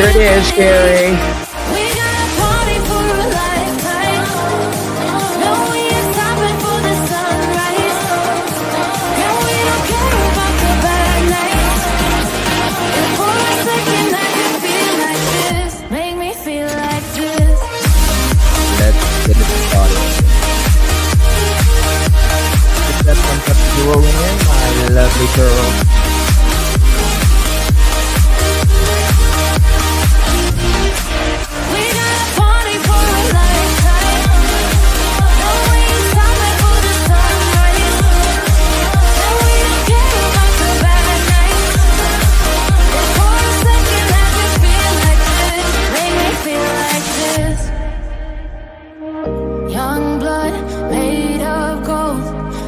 it is, Sherry. We got a party for a lifetime. No, we ain't stopping for the sunrise. And we don't care about the bad nights. And for a second I can feel like this. Make me feel like this. Let's get it started. Get that one cup of rolling in, my lovely girl. We got a party for a lifetime. No, we ain't stopping for the sunrise. And we don't care about the bad nights. And for a second I can feel like this. Make me feel like this. Young blood made of gold,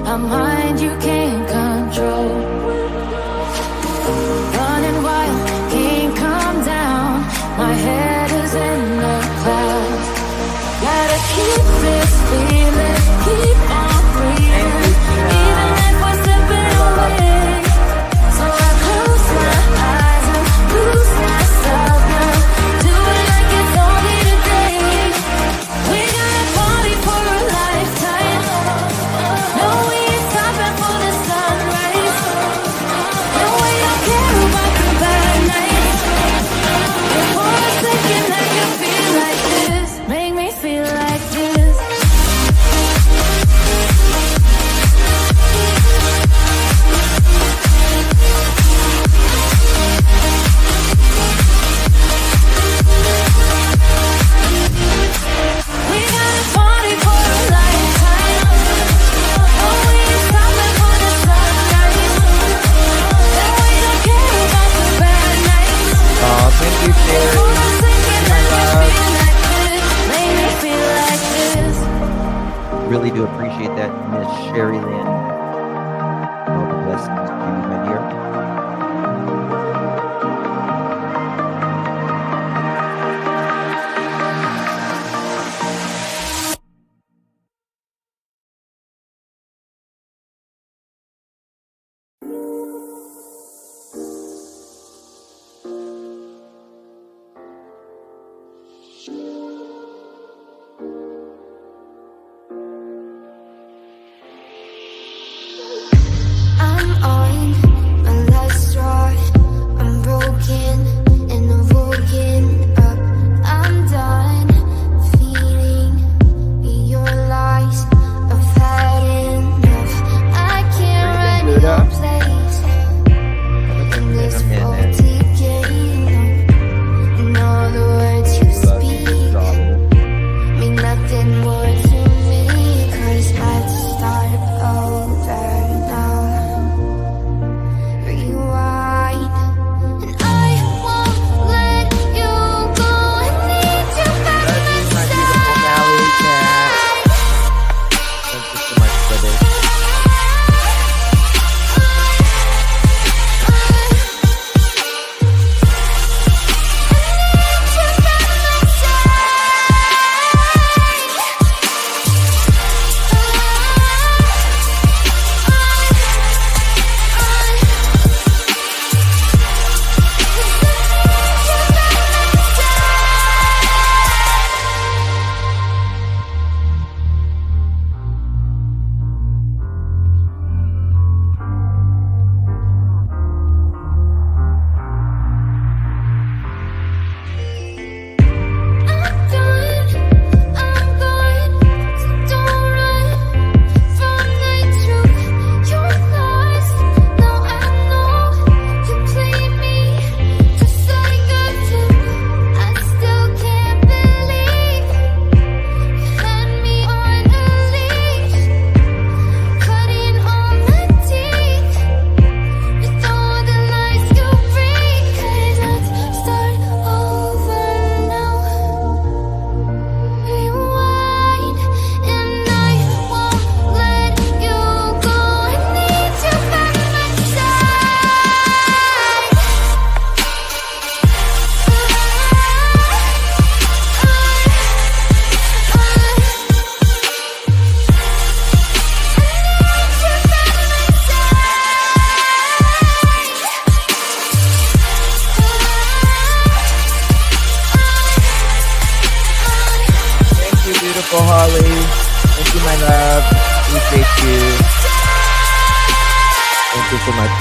a mind you can't control. Running wild, can't calm down. My head is in the clouds. Gotta keep this feeling, keep on breathing, even if we're slipping away. So I close my eyes and lose myself now. Do it like it's only today. We got a party for a lifetime. No, we ain't stopping for the sunrise. No, we don't care about the bad nights. And for a second I can feel like this. Make me feel like this. We got a party for a lifetime. No, we ain't stopping for the sunrise. And we don't care about the bad nights. Aw, thank you, Sherry. For a second I My can love. feel like this. Make me feel like this. Really do appreciate that, Miss Sherry Lynn. All the blessings to you, my dear. I'm all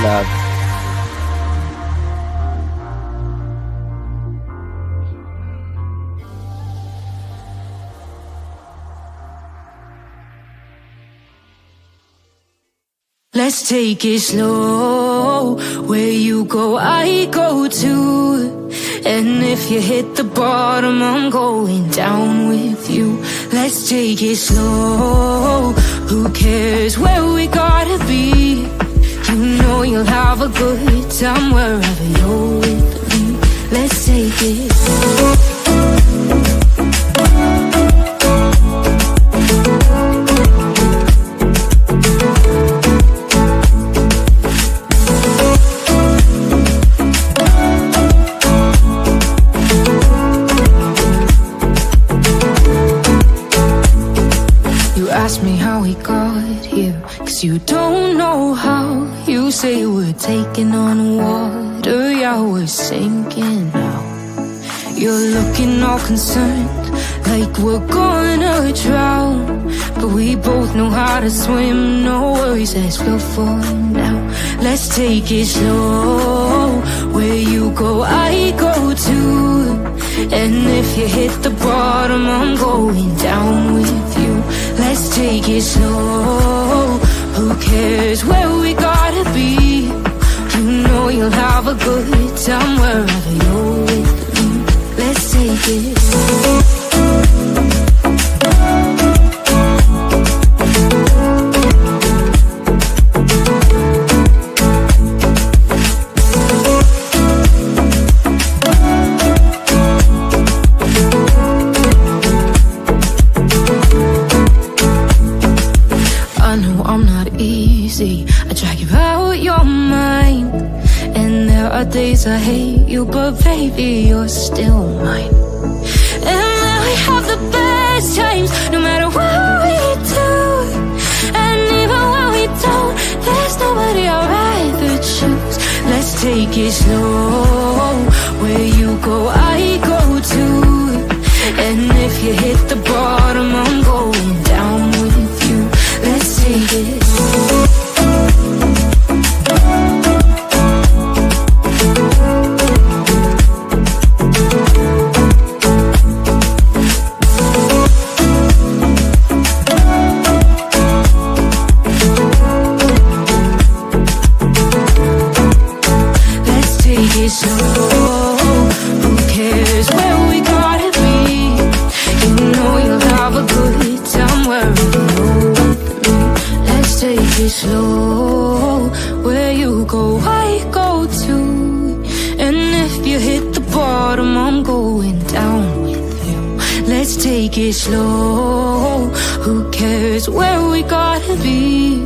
love. Let's take it slow. Where you go, I go too. And if you hit the bottom, I'm going down with you. Let's take it slow. Who cares where we gotta be? You know you'll have a good time wherever you're with me. Let's take it slow. Ask me how we got here, 'cause you don't know how. You say we're taking on water, yeah, we're sinking now. You're looking all concerned, like we're gonna drown. But we both know how to swim, no worries as we'll fall now. Let's take it slow. Where you go, I go too. And if you hit the bottom, I'm going down with you. Let's take it slow. Who cares where we gotta be? You know you'll have a good time wherever you're with me. Let's take it slow. I drag you out your mind, and there are days I hate you, but baby, you're still mine. And then we have the best times, no matter what we do. And even when we don't, there's nobody I'd rather choose. Let's take it slow. Where you go, I go too. And if you hit the bottom, I'm going down with you. Let's take it slow. Slow, where you go, I go too. And if you hit the bottom, I'm going down with you. Let's take it slow. Who cares where we gotta be?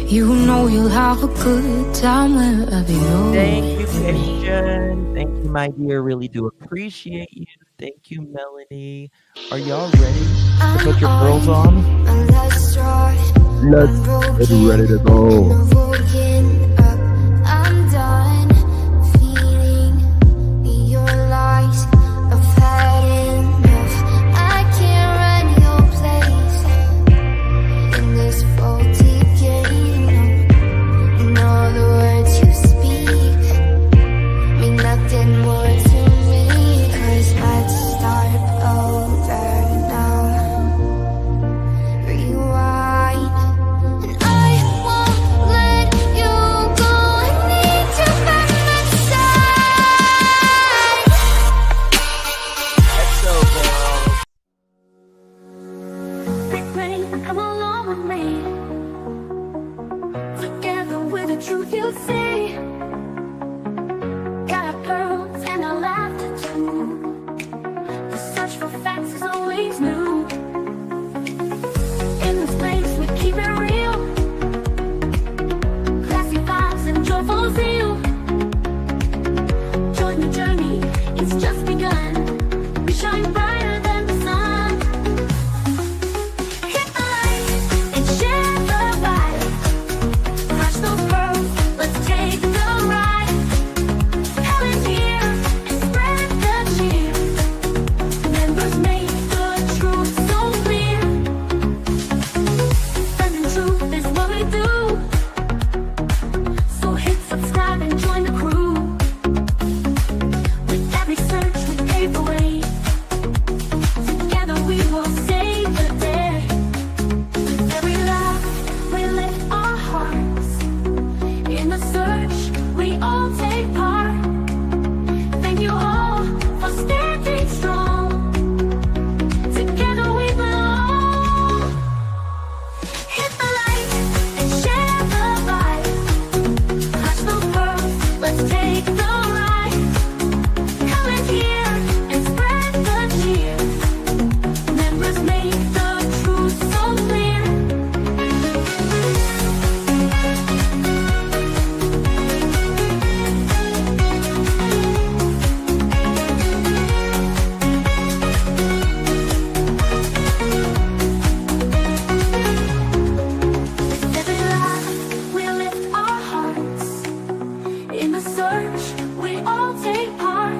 You know you'll have a good time wherever you're. Thank you, Christian. Thank you, my dear. Really do appreciate you. Thank you, Melanie. Are y'all ready to put your pearls on? Let's get ready to go. Rewind, and I won't let you search, we all take part.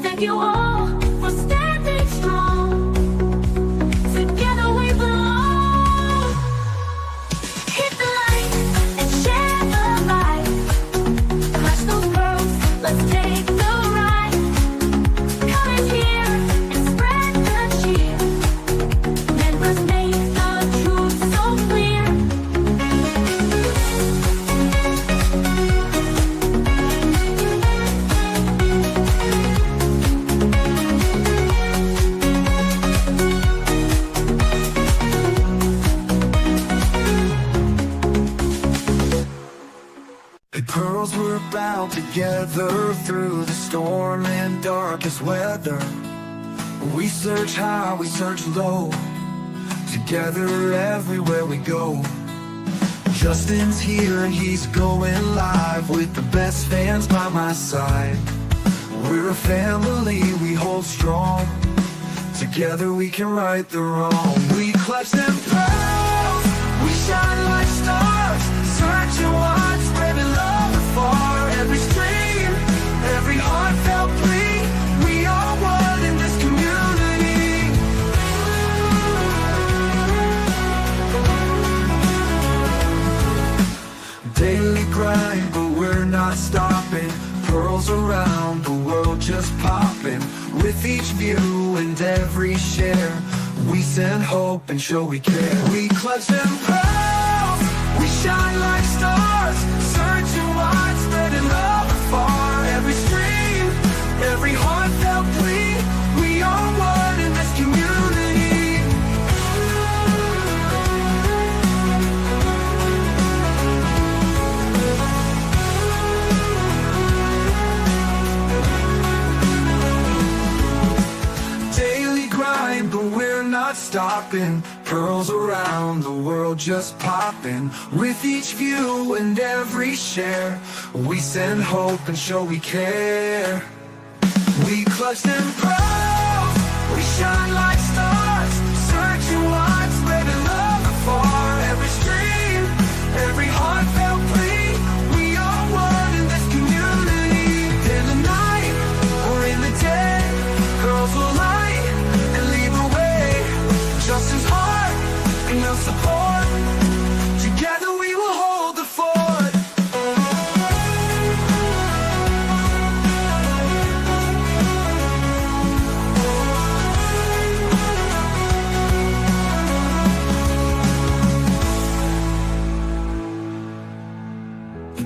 Thank you all for standing strong. Together we belong. Hit the light and share the light. Crush those pearls, let's take the ride. Come in here and spread the cheer. Members make the truth so clear. The pearls were bound together through the storm and darkest weather. We search high, we search low, together everywhere we go. Justin's here and he's going live with the best fans by my side. We're a family, we hold strong, together we can right the wrong. We clutch them pearls, we shine like stars, searching wide, spreading love afar. Every stream, every heartfelt plea, we are one in this community. Daily grind, but we're not stopping. Pearls around the world just popping. With each view and every share, we send hope and show we care. We clutch them pearls, we shine like stars, searching wide, spreading love afar. Every stream, every heartfelt plea, we are one in this community. Daily grind, but we're not stopping. Pearls around the world just popping. With each view and every share, we send hope and show we care. We clutch them pearls, we shine like stars, searching wide, spreading love afar. Every stream, every heartfelt plea, we are one in this community. In the night or in the day, girls will light and lead the way. Justin's heart and your support, together we will hold the fort.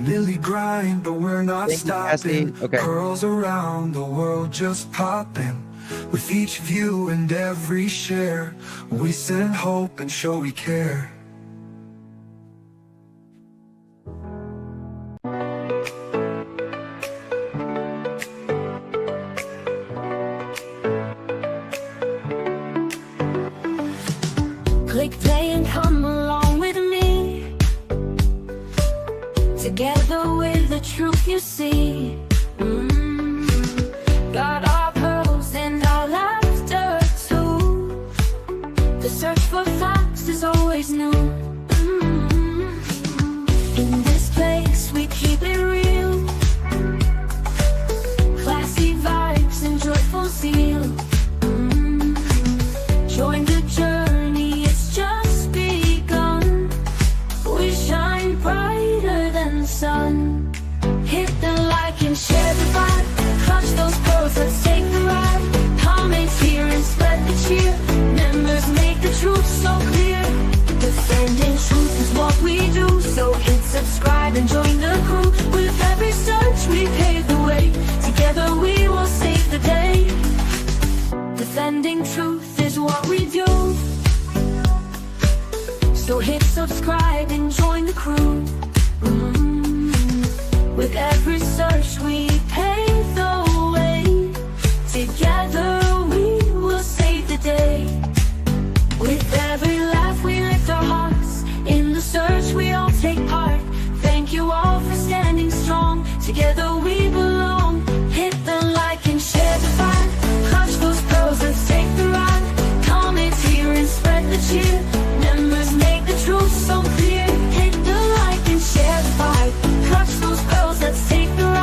Daily grind, but we're not Thank you, stopping. Cassie. Okay. Pearls around the world just popping. With each view and every share, we send hope and show we care. Click play and come along with me. Together with the truth you see. Got our pearls and our laughter too. The search for facts is always new. In this place we keep it real. Classy vibes and joyful zeal. Join the journey, it's just begun. We shine brighter than the sun. Hit the like and share the vibe. Clutch those pearls, let's take the ride. Comments here and spread the cheer. Members make the truth so clear. Defending truth is what we do. So hit subscribe and join the crew. With every search we pave the way. Together we will save the day. Defending truth is what we do. So hit subscribe and join the crew. With every search we pave the way. Together we will save the day. With every laugh we lift our hearts. In the search we all take part. Thank you all for standing strong. Together we belong. Hit the like and share the vibe. Clutch those pearls, let's take the ride. Comment here and spread the cheer. Members make the truth so clear. Hit the like and share the vibe. Clutch those pearls, let's take the ride.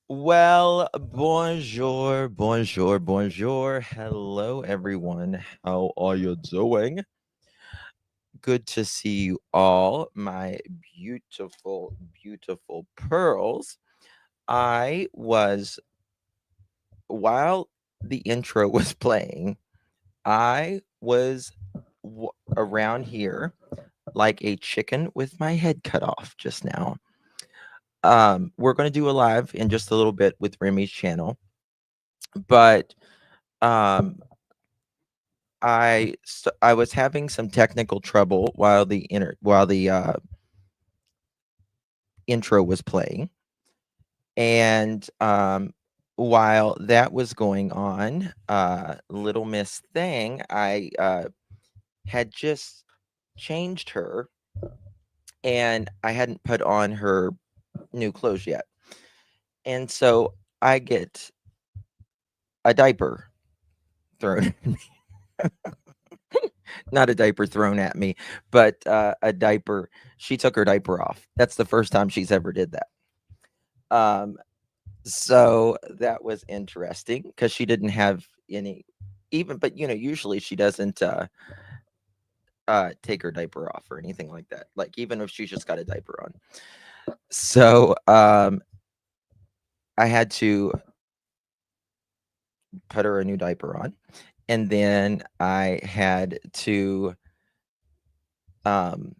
Well, bonjour, bonjour, bonjour. Hello, everyone. How are you doing? Good to see you all, my beautiful, beautiful pearls. I was, while the intro was playing, I was around here like a chicken with my head cut off just now. We're going to do a live in just a little bit with Remi's channel, but um I was having some technical trouble while the intro was playing, and while that was going on, little Miss Thing, I had just changed her, and I hadn't put on her new clothes yet, and so I get a diaper thrown, not a diaper thrown at me, but a diaper. She took her diaper off. That's the first time she's ever did that. Um, so that was interesting because she didn't have any, even, but usually she doesn't take her diaper off or anything like that. Like even if she's just got a diaper on. So I had to put her a new diaper on, and then I had to um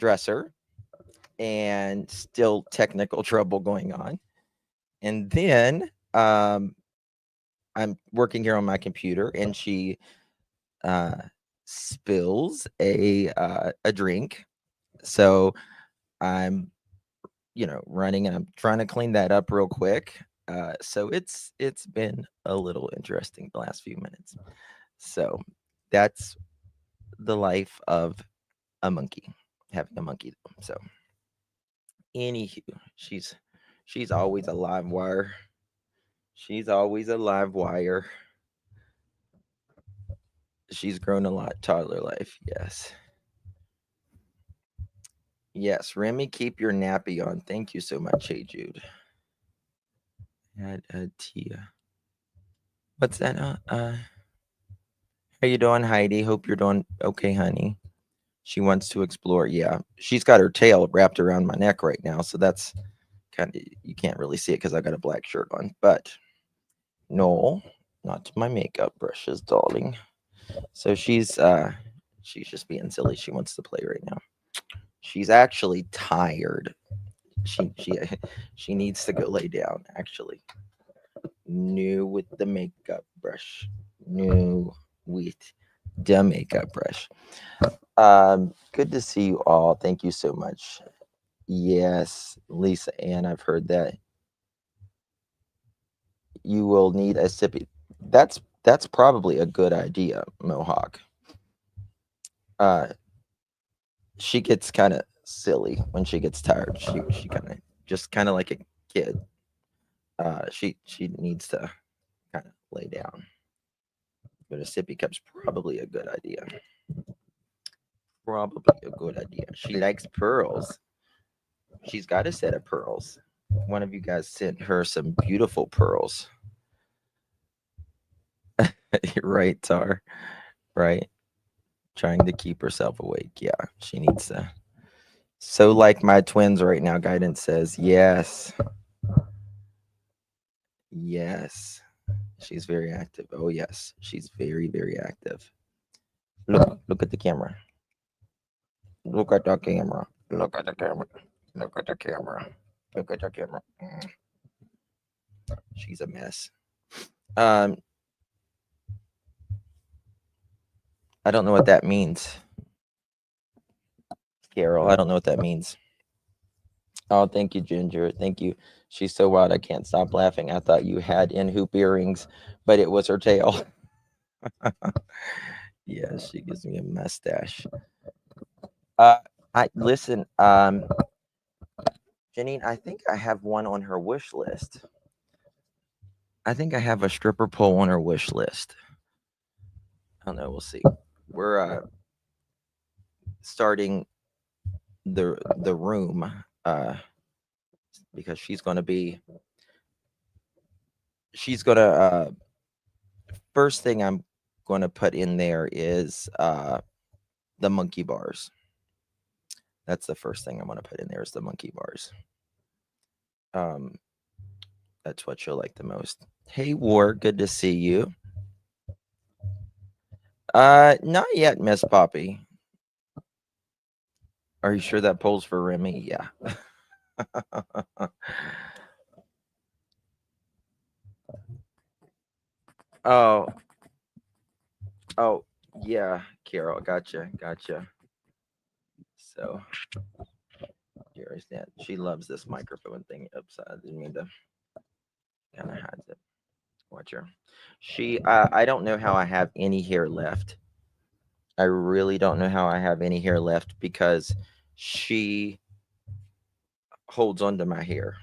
dress her, and still technical trouble going on. And then I'm working here on my computer, and she uh, spills a drink. So I'm running, and I'm trying to clean that up real quick. So it's been a little interesting the last few minutes. So that's the life of a monkey, having a monkey. So anywho, she's always a live wire. She's always a live wire. She's grown a lot, toddler life. Yes. Yes, Remy, keep your nappy on. Thank you so much, Hey Jude. Tia. What's that? How you doing, Heidi? Hope you're doing okay, honey. She wants to explore. Yeah, she's got her tail wrapped around my neck right now, so that's kind of, you can't really see it because I got a black shirt on. But no, not my makeup brushes, darling. So she's just being silly. She wants to play right now. She's actually tired. She she needs to go lay down. Actually, new with the makeup brush. New with the makeup brush. Good to see you all. Thank you so much. Yes, Lisa Ann, I've heard that you will need a sippy. That's probably a good idea, Mohawk. Uh, she gets kind of silly when she gets tired. She kind of like a kid. She needs to kind of lay down. But a sippy cup's probably a good idea. Probably a good idea. She likes pearls. She's got a set of pearls. One of you guys sent her some beautiful pearls. Right, Tar? Right? Trying to keep herself awake. Yeah, she needs to. So, like my twins right now, Guidance says, yes. Yes. She's very active. Oh, yes. She's very, very active. Look at the camera. Look at the camera. Look at the camera. Look at the camera. Look at the camera. She's a mess. Um, I don't know what that means. Carol, I don't know what that means. Oh, thank you, Ginger. Thank you. She's so wild, I can't stop laughing. I thought you had in hoop earrings, but it was her tail. Yeah, she gives me a mustache. Uh, I listen. Janine, I think I have one on her wish list. I think I have a stripper pole on her wish list. I don't know. We'll see. We're starting the room because she's going to first thing I'm going to put in there is the monkey bars. That's the first thing I'm going to put in there is the monkey bars. That's what you'll like the most. Hey, War, good to see you. Not yet, Miss Poppy. Are you sure that poll's for Remi? Yeah. Oh, yeah, Carol, gotcha. So, here's that. She loves this microphone thing upside. I didn't mean to kind of hides it. Watch her. I don't know how I have any hair left. I really don't know how I have any hair left because she holds onto my hair.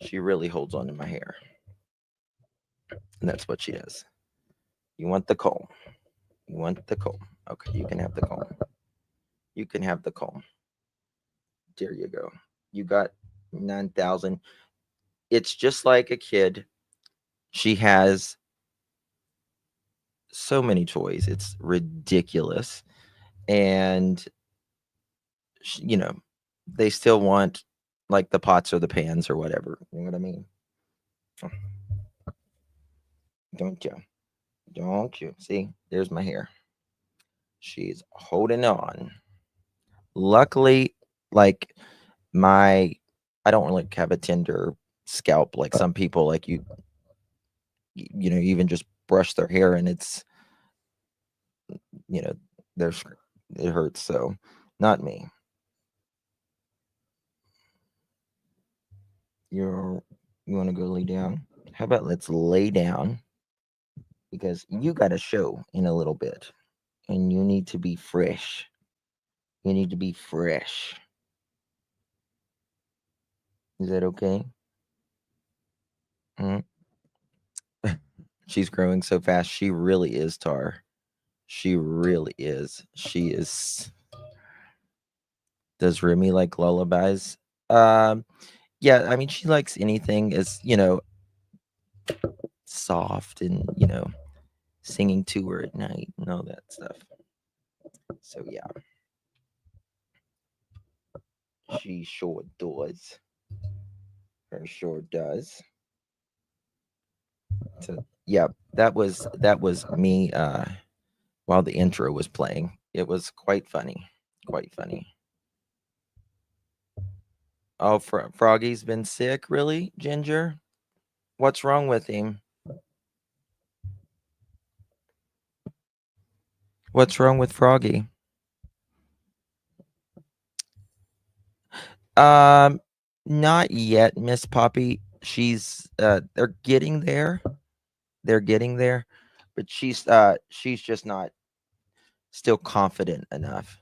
She really holds onto my hair. And that's what she does. You want the comb. You want the comb. Okay, you can have the comb. You can have the comb. There you go. You got 9,000. It's just like a kid. She has so many toys. It's ridiculous. And, they still want like the pots or the pans or whatever. You know what I mean? Don't you? Don't you? See, there's my hair. She's holding on. Luckily, like I don't like have a tender scalp like some people. Like you even just brush their hair and it's there's it hurts. So not me. You want to go lay down? How about let's lay down because you got a show in a little bit and you need to be fresh. You need to be fresh. Is that okay? Mm. She's growing so fast. She really is, Tar. She really is. She is. Does Remi like lullabies? Yeah, I mean, she likes anything as, soft and, singing to her at night and all that stuff. So, yeah. She sure does. Her sure does. So, yeah, that was me while the intro was playing. It was quite funny. Quite funny. Oh, Froggy's been sick, really, Ginger? What's wrong with him? What's wrong with Froggy? Not yet, Miss Poppy. She's they're getting there. They're getting there, but she's just not still confident enough.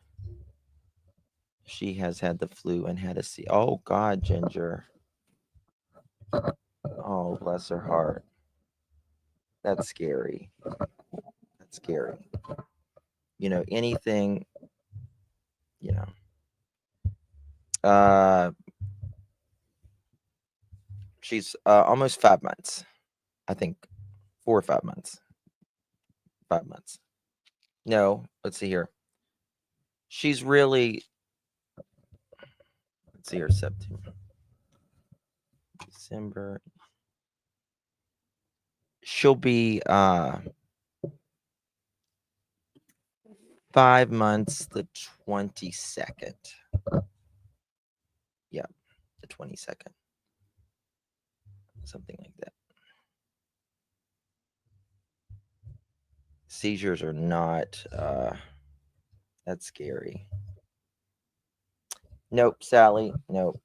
She has had the flu and had a C. Oh God, Ginger. Oh, bless her heart. That's scary. That's scary. Anything, she's almost 5 months. I think 4 or 5 months. 5 months. No, let's see here. She's really, let's see here, September, December. She'll be 5 months the 22nd. Yeah, the 22nd. Something like that. Seizures are not that's scary. Nope, Sally. Nope.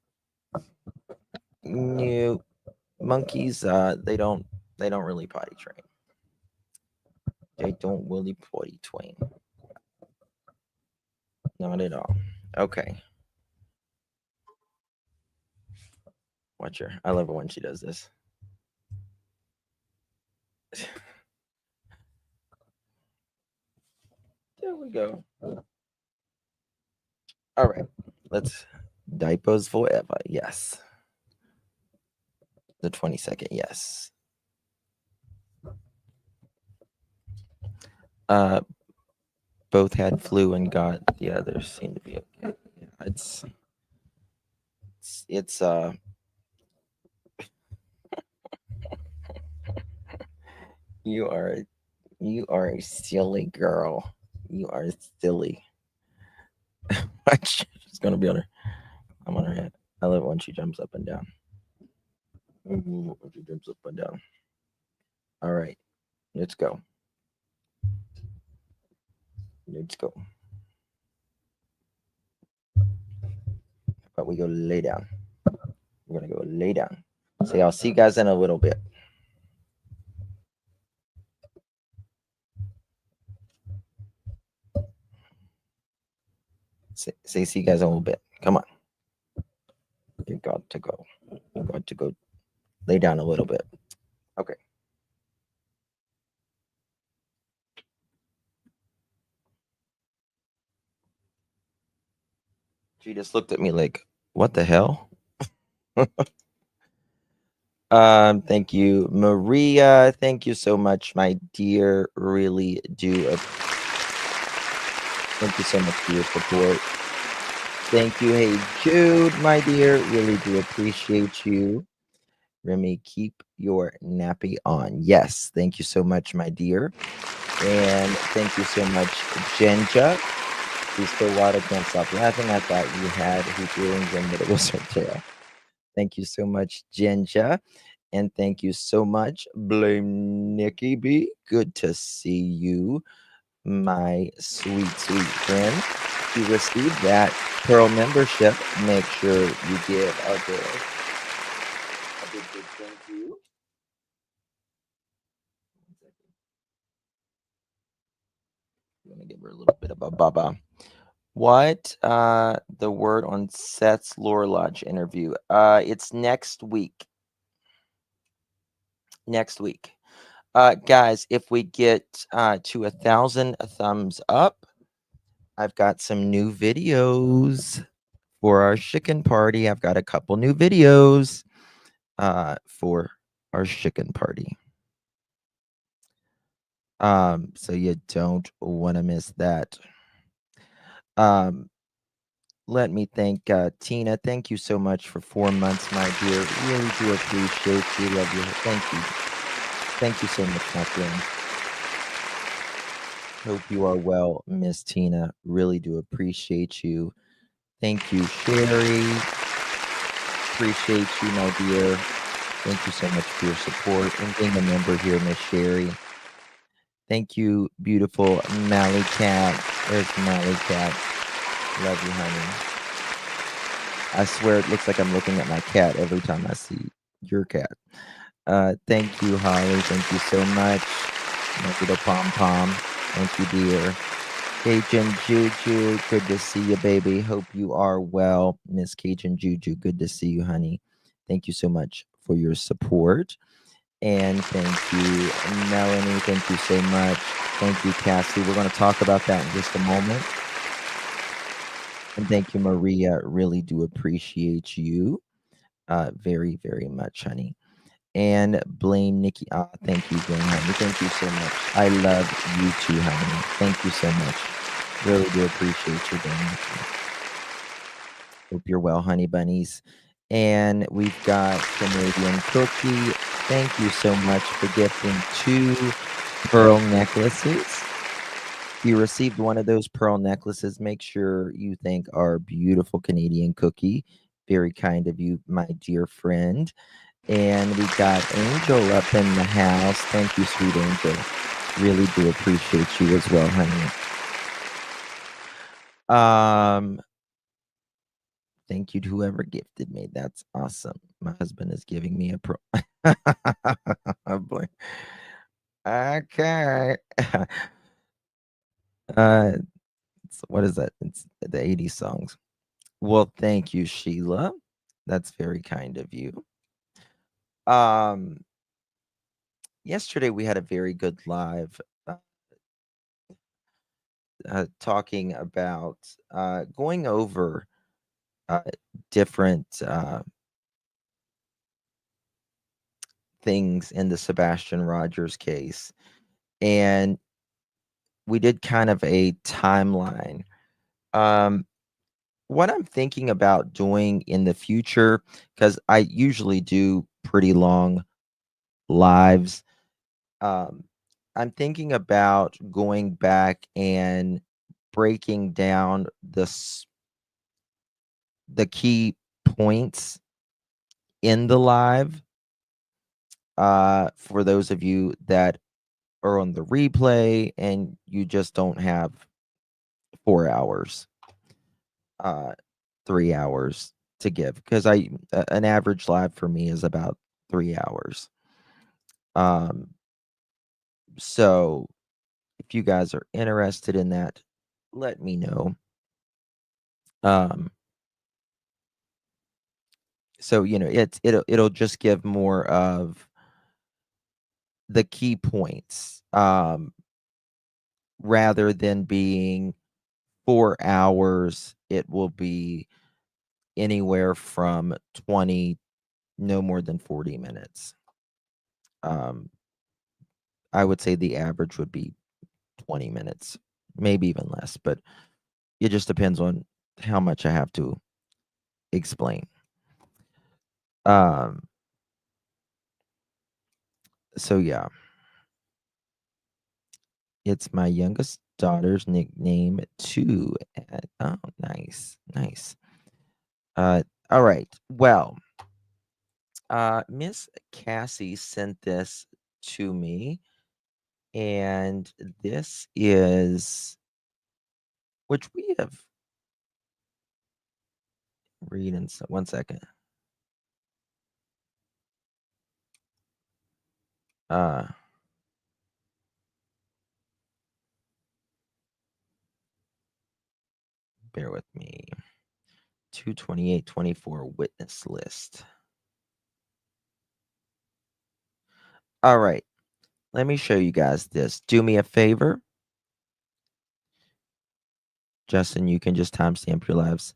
Nope. Monkeys, they don't really potty train. They don't really potty train. Not at all. Okay. Watch her. I love her when she does this. There we go. All right. Let's Diapers forever. Yes. The 22nd. Yes. Both had flu and got the others seem to be okay. Yeah, it's you are you are a silly girl. You are silly. She's gonna be on her. I'm on her head. I love it when she jumps up and down. When she jumps up and down. All right, let's go. Let's go. But we go lay down. We're gonna go lay down. So I'll see you guys in a little bit. Say see you guys in a little bit. Come on. You got to go. You got to go lay down a little bit. Okay. She just looked at me like, what the hell? Thank you, Maria. Thank you so much, my dear. Really do. Thank you so much for your support. Thank you, hey Jude, my dear. Really do appreciate you. Remi, keep your nappy on. Yes, thank you so much, my dear. And thank you so much, Jenja. She's for water, can't stop laughing. I thought you had hoop earrings in, but it was her tail. Thank you so much, Jenja. And thank you so much, Blame Nikki B. Good to see you, my sweet, sweet friend. If you received that Pearl membership, make sure you give our girl a big, big thank you. I'm gonna give her a little bit of a baba. What the word on Seth's Lore Lodge interview? It's next week. Next week. Guys, if we get to 1,000 thumbs up, I've got some new videos for our chicken party. I've got a couple new videos for our chicken party. So you don't want to miss that. Let me thank Tina. Thank you so much for 4 months, my dear. Really do appreciate you. Love you. Thank you. Thank you so much, my friend. Hope you are well, Miss Tina. Really do appreciate you. Thank you, Sherry. Appreciate you, my dear. Thank you so much for your support and being a member here, Miss Sherry. Thank you, beautiful Mally Cat. There's Mally Cat. Love you, honey. I swear it looks like I'm looking at my cat every time I see your cat. Thank you, Holly. Thank you so much. My little pom pom. Thank you, dear. Cajun Juju, good to see you, baby. Hope you are well. Miss Cajun Juju, good to see you, honey. Thank you so much for your support. And thank you, Melanie. Thank you so much. Thank you, Cassie. We're going to talk about that in just a moment. And thank you, Maria. Really do appreciate you very, very much, honey. And Blaine, Nikki. Thank you, Blaine, honey. Thank you so much. I love you too, honey. Thank you so much. Really do appreciate you, Blaine. Hope you're well, honey bunnies. And we've got Canadian Cookie. Thank you so much for gifting 2 pearl necklaces. If you received one of those pearl necklaces, make sure you thank our beautiful Canadian Cookie. Very kind of you, my dear friend. And we got Angel up in the house. Thank you, sweet Angel. Really do appreciate you as well, honey. Thank you to whoever gifted me. That's awesome. My husband is giving me a pro. Okay. What is that? It's the 80s songs. Well, thank you, Sheila. That's very kind of you. Yesterday we had a very good live talking about going over uh, different things in the Sebastian Rogers case, and we did kind of a timeline. Um, what I'm thinking about doing in the future, because I usually do pretty long lives, um, I'm thinking about going back and breaking down the key points in the live, for those of you that are on the replay and you just don't have 4 hours, uh 3 hours to give, because an average live for me is about 3 hours. um so if you guys are interested in that, let me know. um so it'll just give more of the key points, rather than being 4 hours. It will be anywhere from 20, no more than 40 minutes. um I would say the average would be 20 minutes, maybe even less, but it just depends on how much I have to explain. um so yeah, it's my youngest daughter's nickname too. Oh, nice, nice. All right. Well, Miss Cassie sent this to me, and this is, which we have read in 1 second. Uh, bear with me. 22824 witness list. All right. Let me show you guys this. Do me a favor. Justin, you can just timestamp your lives.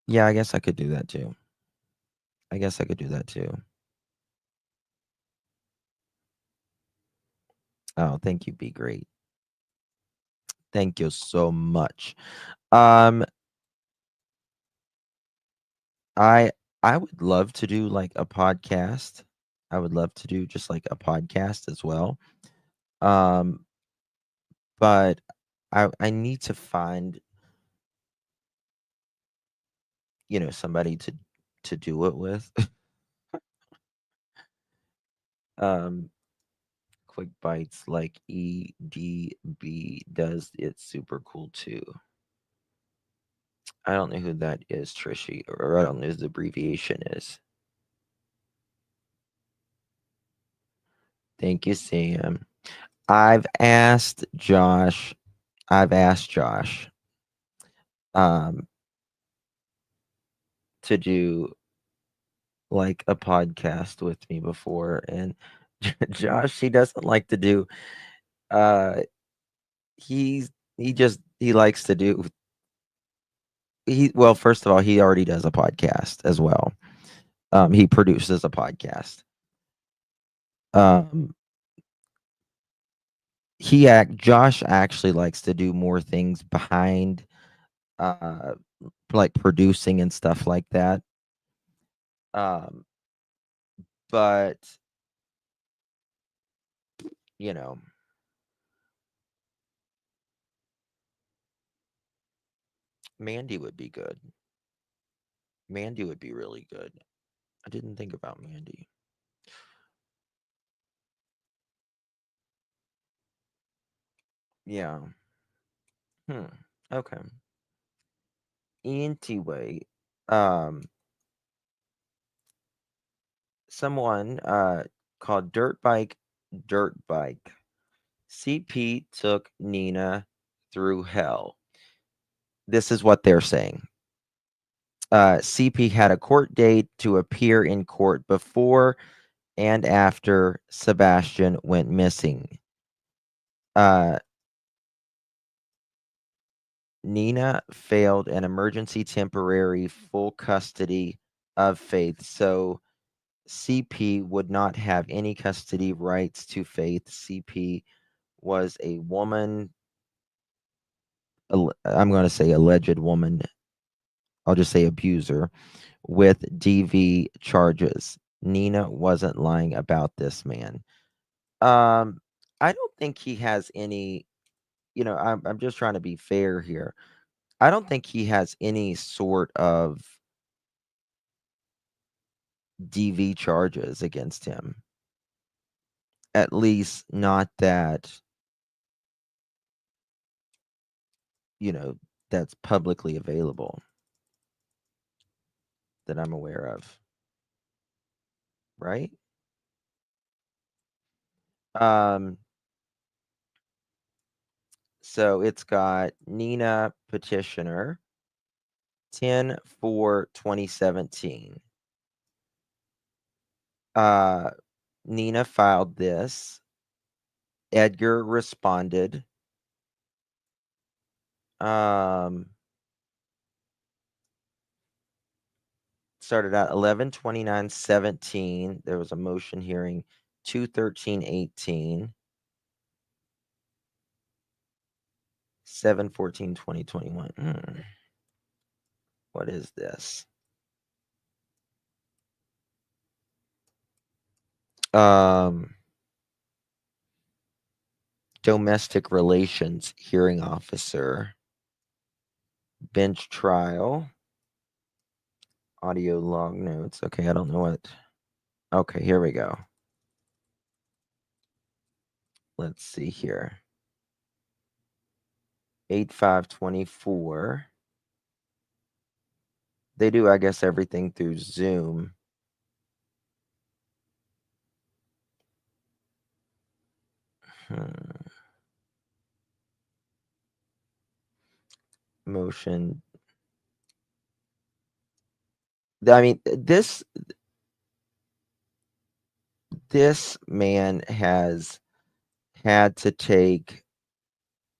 Yeah, I guess I could do that too. Oh, thank you. Be great. Thank you so much. Um, I I would love to do like a podcast. I would love to do just like a podcast as well. Um, but I need to find, somebody to do it with. um Quick Bites like EDB does, it's super cool too. I don't know who that is, Trishy, or I don't know who the abbreviation is. Thank you, Sam. I've asked Josh. I've asked Josh um to do like a podcast with me before, and Josh, he doesn't like to do uh he likes to do well, first of all, he already does a podcast as well. He produces a podcast. Um Josh actually likes to do more things behind, uh like producing and stuff like that. Um but you know, Mandy would be good. Mandy would be really good. I didn't think about Mandy. Yeah. Hmm. Okay. Anyway, um, someone called Dirt Bike. CP took Nina through hell. This is what they're saying. CP had a court date to appear in court before and after Sebastian went missing. Uh, Nina failed an emergency temporary full custody of Faith. So CP would not have any custody rights to Faith. CP was a woman, I'm going to say alleged woman, I'll just say abuser, with DV charges. Nina wasn't lying about this man. I don't think he has any, I'm just trying to be fair here. I don't think he has any sort of DV charges against him. At least not that, that's publicly available that I'm aware of. Right? So it's got Nina petitioner 10/4/2017. Nina filed this. Edgar responded. Started out 11/29/17. There was a motion hearing 2/13/18. 7/14/2021. What is this? Domestic relations hearing officer. Bench trial. Audio log notes. Okay, I don't know what. Okay, here we go. Let's see here. 8/5/24. They do, I guess, everything through Zoom. Motion. I mean, this man has had to take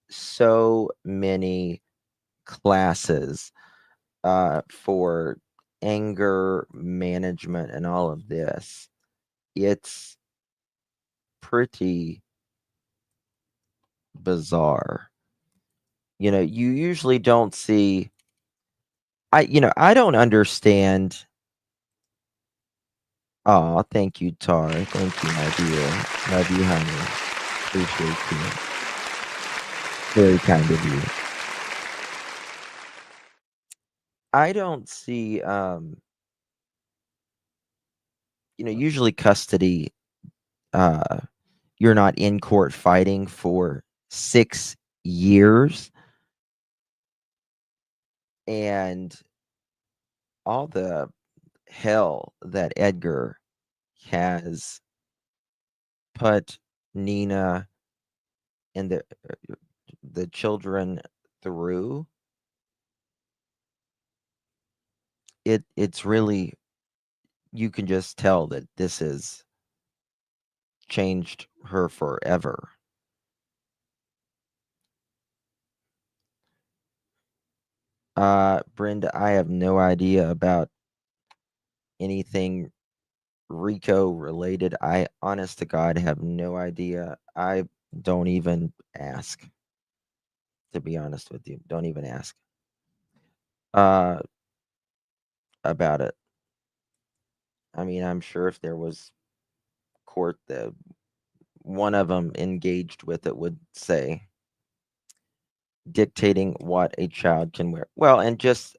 so many classes for anger management and all of this. It's pretty bizarre. You usually don't see. I don't understand. Oh, thank you, Tar. Thank you, my dear. Love you, honey. Appreciate you. Very kind of you. I don't see, usually custody, you're not in court fighting for 6 years. And all the hell that Edgar has put Nina and the children through, it's really, you can just tell that this has changed her forever. Brenda, I have no idea about anything Rico related. I, honest to God, have no idea. I don't even ask. To be honest with you, don't even ask about it. I mean, I'm sure if there was court that one of them engaged with it would say dictating what a child can wear. Well, and just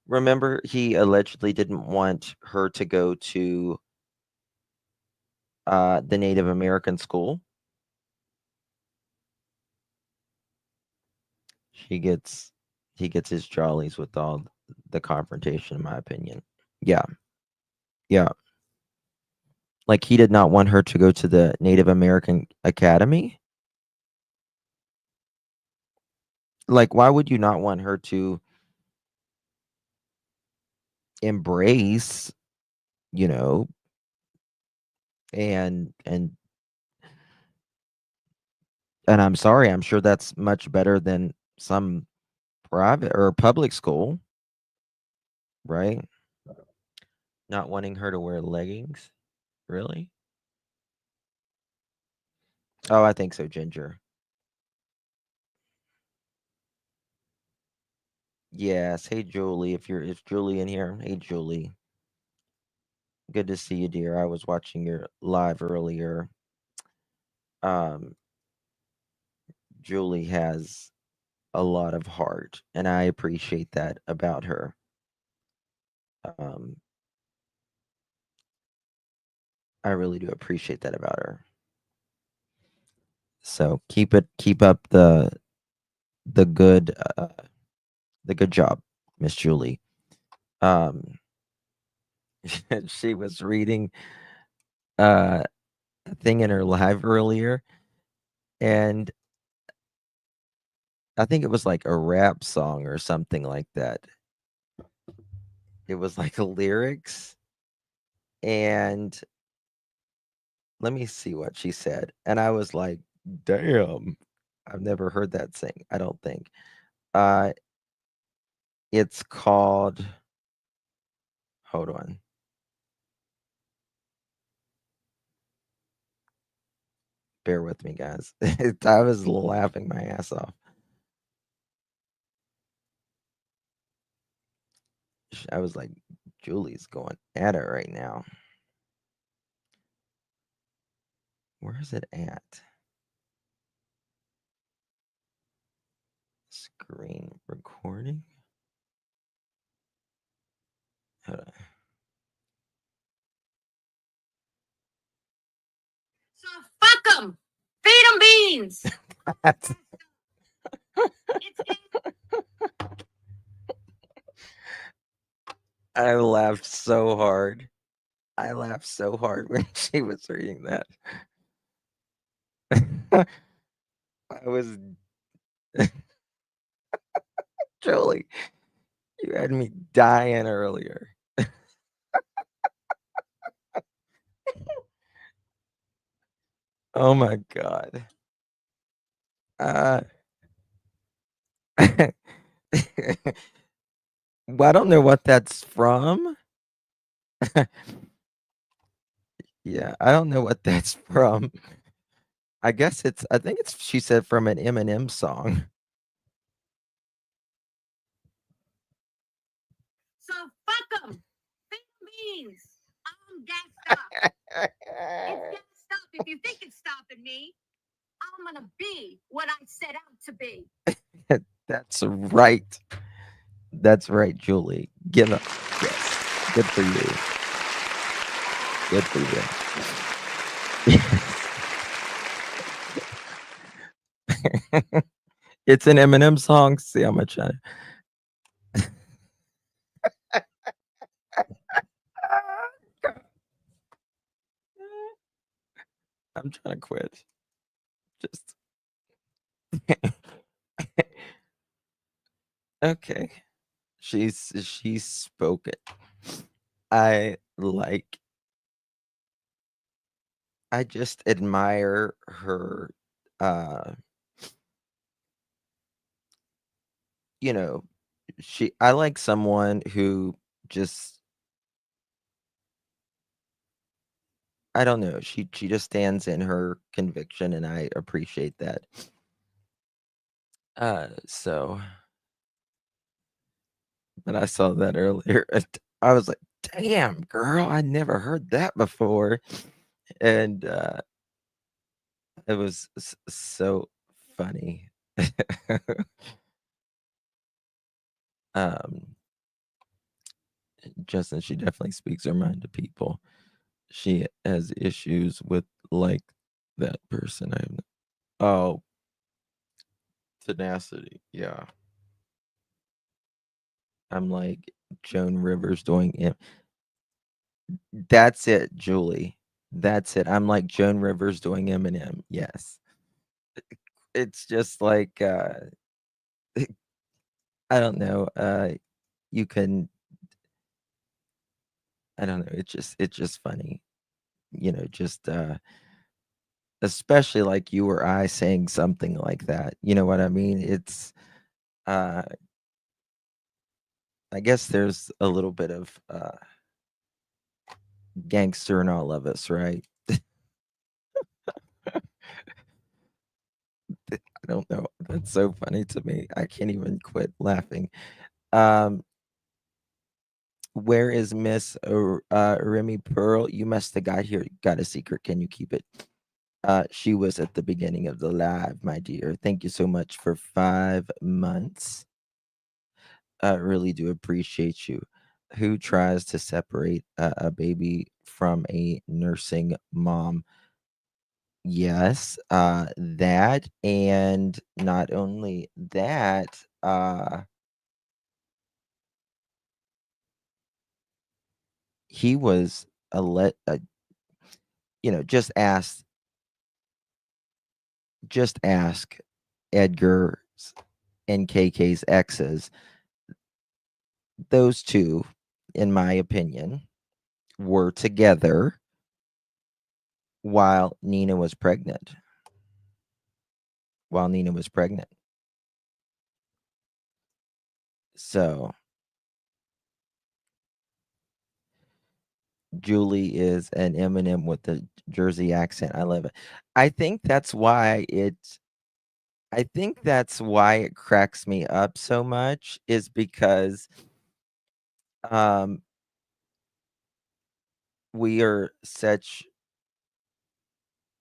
remember, he allegedly didn't want her to go to the Native American school. He gets his jollies with all the confrontation, in my opinion. Yeah. Like, he did not want her to go to the Native American Academy. Like, why would you not want her to embrace, and I'm sorry, I'm sure that's much better than some private or public school, right? Not wanting her to wear leggings? Really? Oh, I think so, Ginger. Yes. Hey, Julie. If Julie in here, hey, Julie. Good to see you, dear. I was watching your live earlier. Um, Julie has a lot of heart, and I appreciate that about her. Um, I really do appreciate that about her. So keep up the good, the good job, Miss Julie. Um, she was reading a thing in her live earlier, and I think it was like a rap song or something like that. It was like lyrics, and let me see what she said. And I was like, damn, I've never heard that sing, I don't think. Uh, it's called, hold on. Bear with me, guys. I was laughing my ass off. I was like, Julie's going at it right now. Where is it at? Screen recording? Hold on. So fuck them. Feed them beans. That's- I laughed so hard. I laughed so hard when she was reading that. I was Julie, you had me dying earlier. Oh my god. Uh well, I don't know what that's from. Yeah, I don't know what that's from. I think it's she said from an Eminem song. So fuck them. Feed them beans. I'm gassed up. It's gassed up. If you think it's stopping me, I'm gonna be what I set out to be. That's right. That's right, Julie. Give up. Yes. Good for you. Good for you. It's an Eminem song. See how much I'm trying to quit. Just okay. She's spoken. I like I just admire her uh you know, I like someone who just I don't know, she just stands in her conviction and I appreciate that. So but I saw that earlier and I was like, "Damn, girl, I never heard that before." And it was so funny. um Justin, she definitely speaks her mind to people. She has issues with like that person. Oh, tenacity. Yeah. I'm like Joan Rivers doing it. That's it, Julie. That's it. I'm like Joan Rivers doing Eminem. Yes. It's just like I don't know. You can I don't know. It's just funny. Just especially like you or I saying something like that. You know what I mean? Uh I guess there's a little bit of gangster in all of us, right? I don't know. That's so funny to me. I can't even quit laughing. Um, where is Miss Remy Pearl? You must have got a secret. Can you keep it? She was at the beginning of the live, my dear. Thank you so much for 5 months. I really do appreciate you. Who tries to separate a baby from a nursing mom? Yes, that, and not only that, he was just ask Edgar's and KK's exes. Those two, in my opinion, were together while Nina was pregnant. While Nina was pregnant. So Julie is an Eminem with the Jersey accent. I love it. I think that's why it cracks me up so much, is because um we are such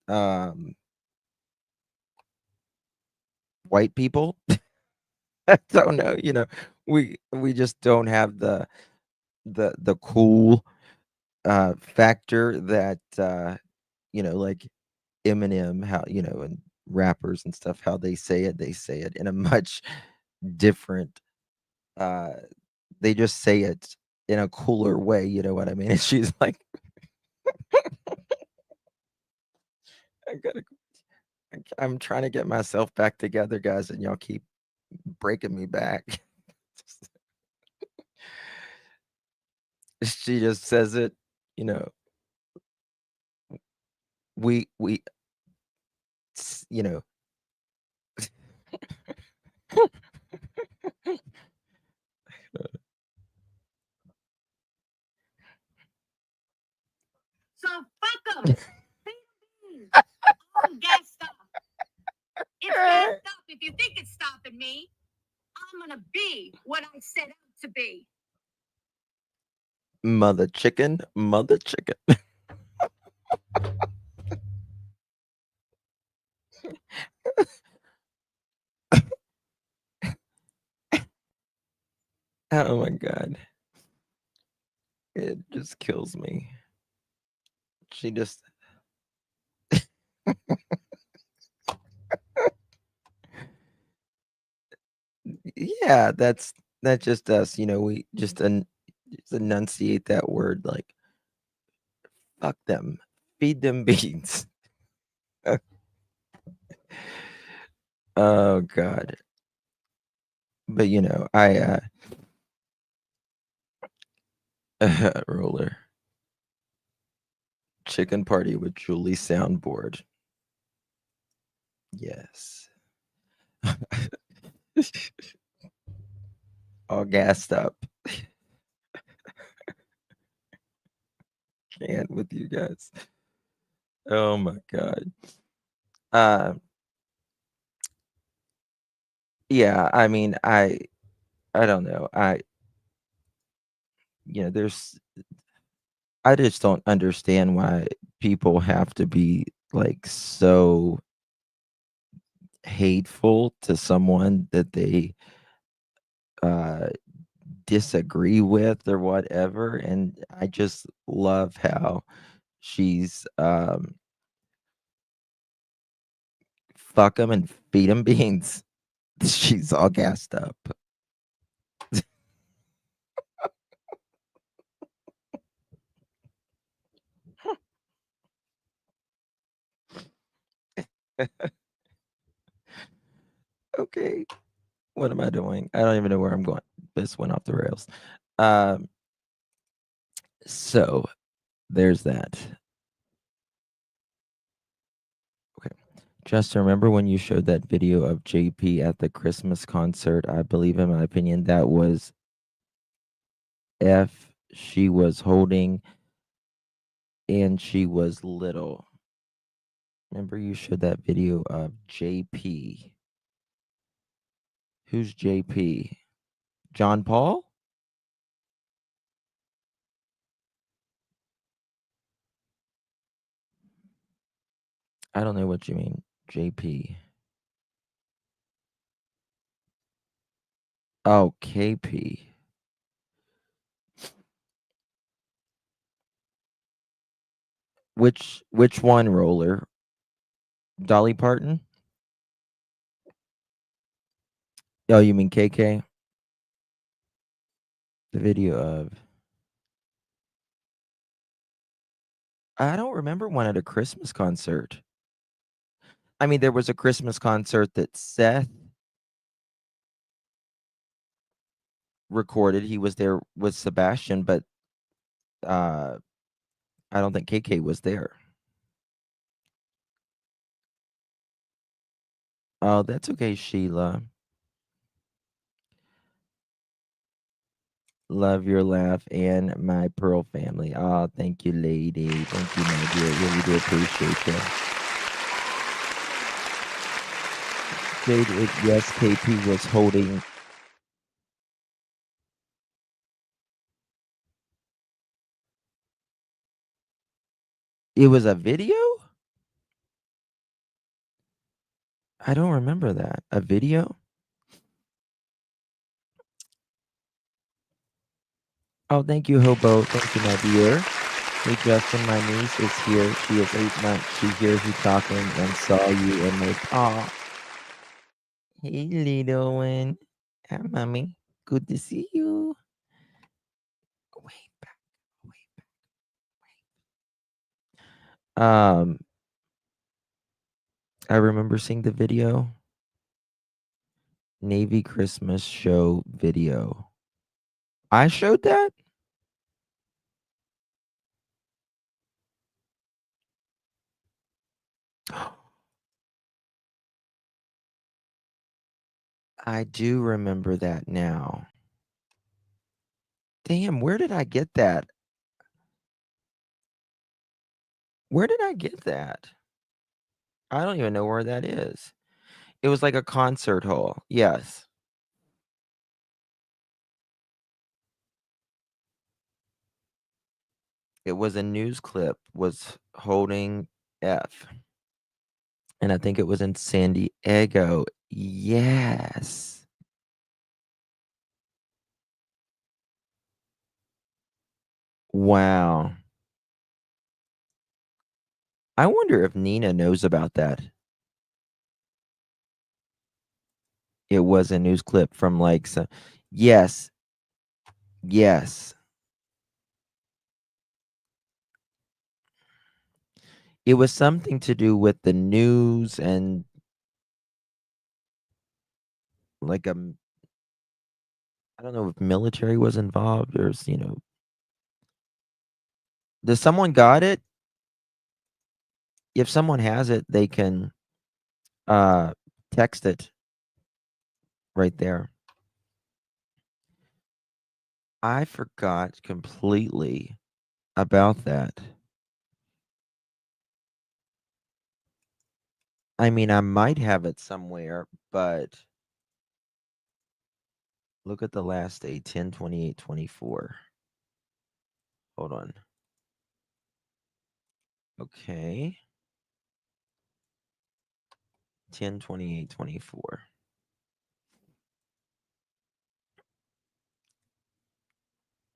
um white people. I don't know, we just don't have the cool factor that like Eminem, how and rappers and stuff, how they say it in a much different uh they just say it in a cooler way, you know what I mean? And she's like, I gotta I'm trying to get myself back together, guys, and y'all keep breaking me back. She just says it, you know, we s- you know So fuck them. I'm gassed up. It's gassed up. If you think it's stopping me, I'm gonna be what I set out to be. mother chicken, mother chicken. Oh my god. It just kills me. She just yeah, that's just us, we just enunciate that word like fuck them. Feed them beans. Oh god. But roller. Chicken party with Julie soundboard. Yes. All gassed up. Can't with you guys. Oh my god. Uh yeah, I mean, I don't know. There's I just don't understand why people have to be like so hateful to someone that they uh disagree with or whatever. And I just love how she's fuck them and feed them beans. She's all gassed up. Okay, what am I doing? I don't even know where I'm going. This went off the rails. Um, so there's that. Okay. Just remember when you showed that video of JP at the Christmas concert, I believe in my opinion that was F she was holding and she was little. Remember you showed that video of JP. Who's JP? John Paul? I don't know what you mean. JP. Oh, KP. Which one, Roller? Dolly Parton? Oh, you mean KK? The video of I don't remember one at a Christmas concert. I mean, there was a Christmas concert that Seth recorded. He was there with Sebastian, but I don't think KK was there. Oh, that's okay, Sheila. Love your laugh and my Pearl family. Oh, thank you, lady. Thank you, my dear. Really do appreciate you. Jade, yes, KP was holding. It was a video? I don't remember that. A video? Oh, thank you, Hobo. Thank you, my dear. Hey, Justin, my niece is here. She is 8 months. She hears you talking and saw you and made. Aw. Hey, little one. Hi, mommy. Good to see you. Way back. Way back. I remember seeing the video. Navy Christmas show video. I showed that? I do remember that now. Damn, where did I get that? Where did I get that? I don't even know where that is. It was like a concert hall. Yes. It was a news clip was holding F. And I think it was in San Diego. Yes. Wow. I wonder if Nina knows about that. It was a news clip from like some. Yes. Yes. It was something to do with the news and like I don't know if military was involved or does someone got it? If someone has it, they can text it right there. I forgot completely about that. I mean, I might have it somewhere, but look at the last day, 10/28/24. Hold on. Okay. 10/28/24.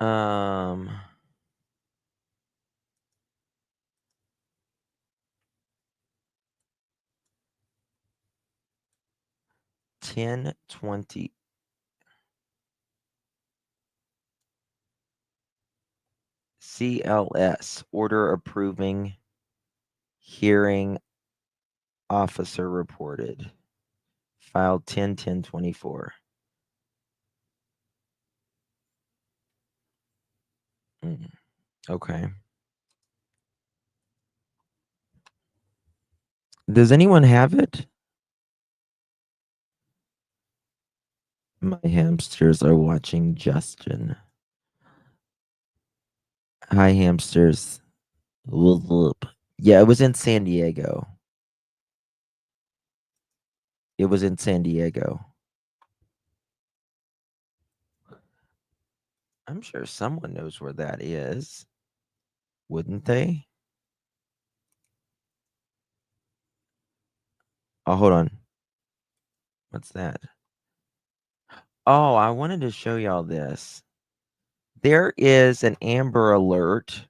Um 10/20. CLS, order approving hearing officer reported. Filed 10/10/24. Okay. Does anyone have it? My hamsters are watching Justin. Hi, hamsters. What's up? Yeah, it was in San Diego. It was in San Diego. I'm sure someone knows where that is, wouldn't they? Oh, hold on. What's that? Oh, I wanted to show y'all this. There is an Amber Alert.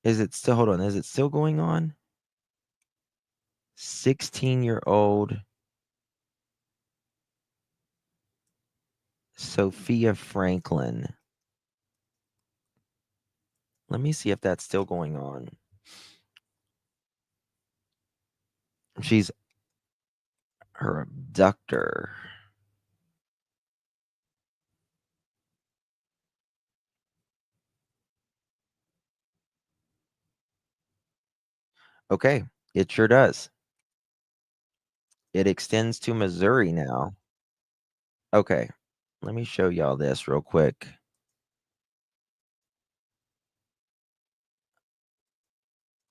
Is it still, hold on, is it still going on? 16-year-old Sophia Franklin. Let me see if that's still going on. She's her abductor. Okay, it sure does. It extends to Missouri now. Okay, let me show y'all this real quick.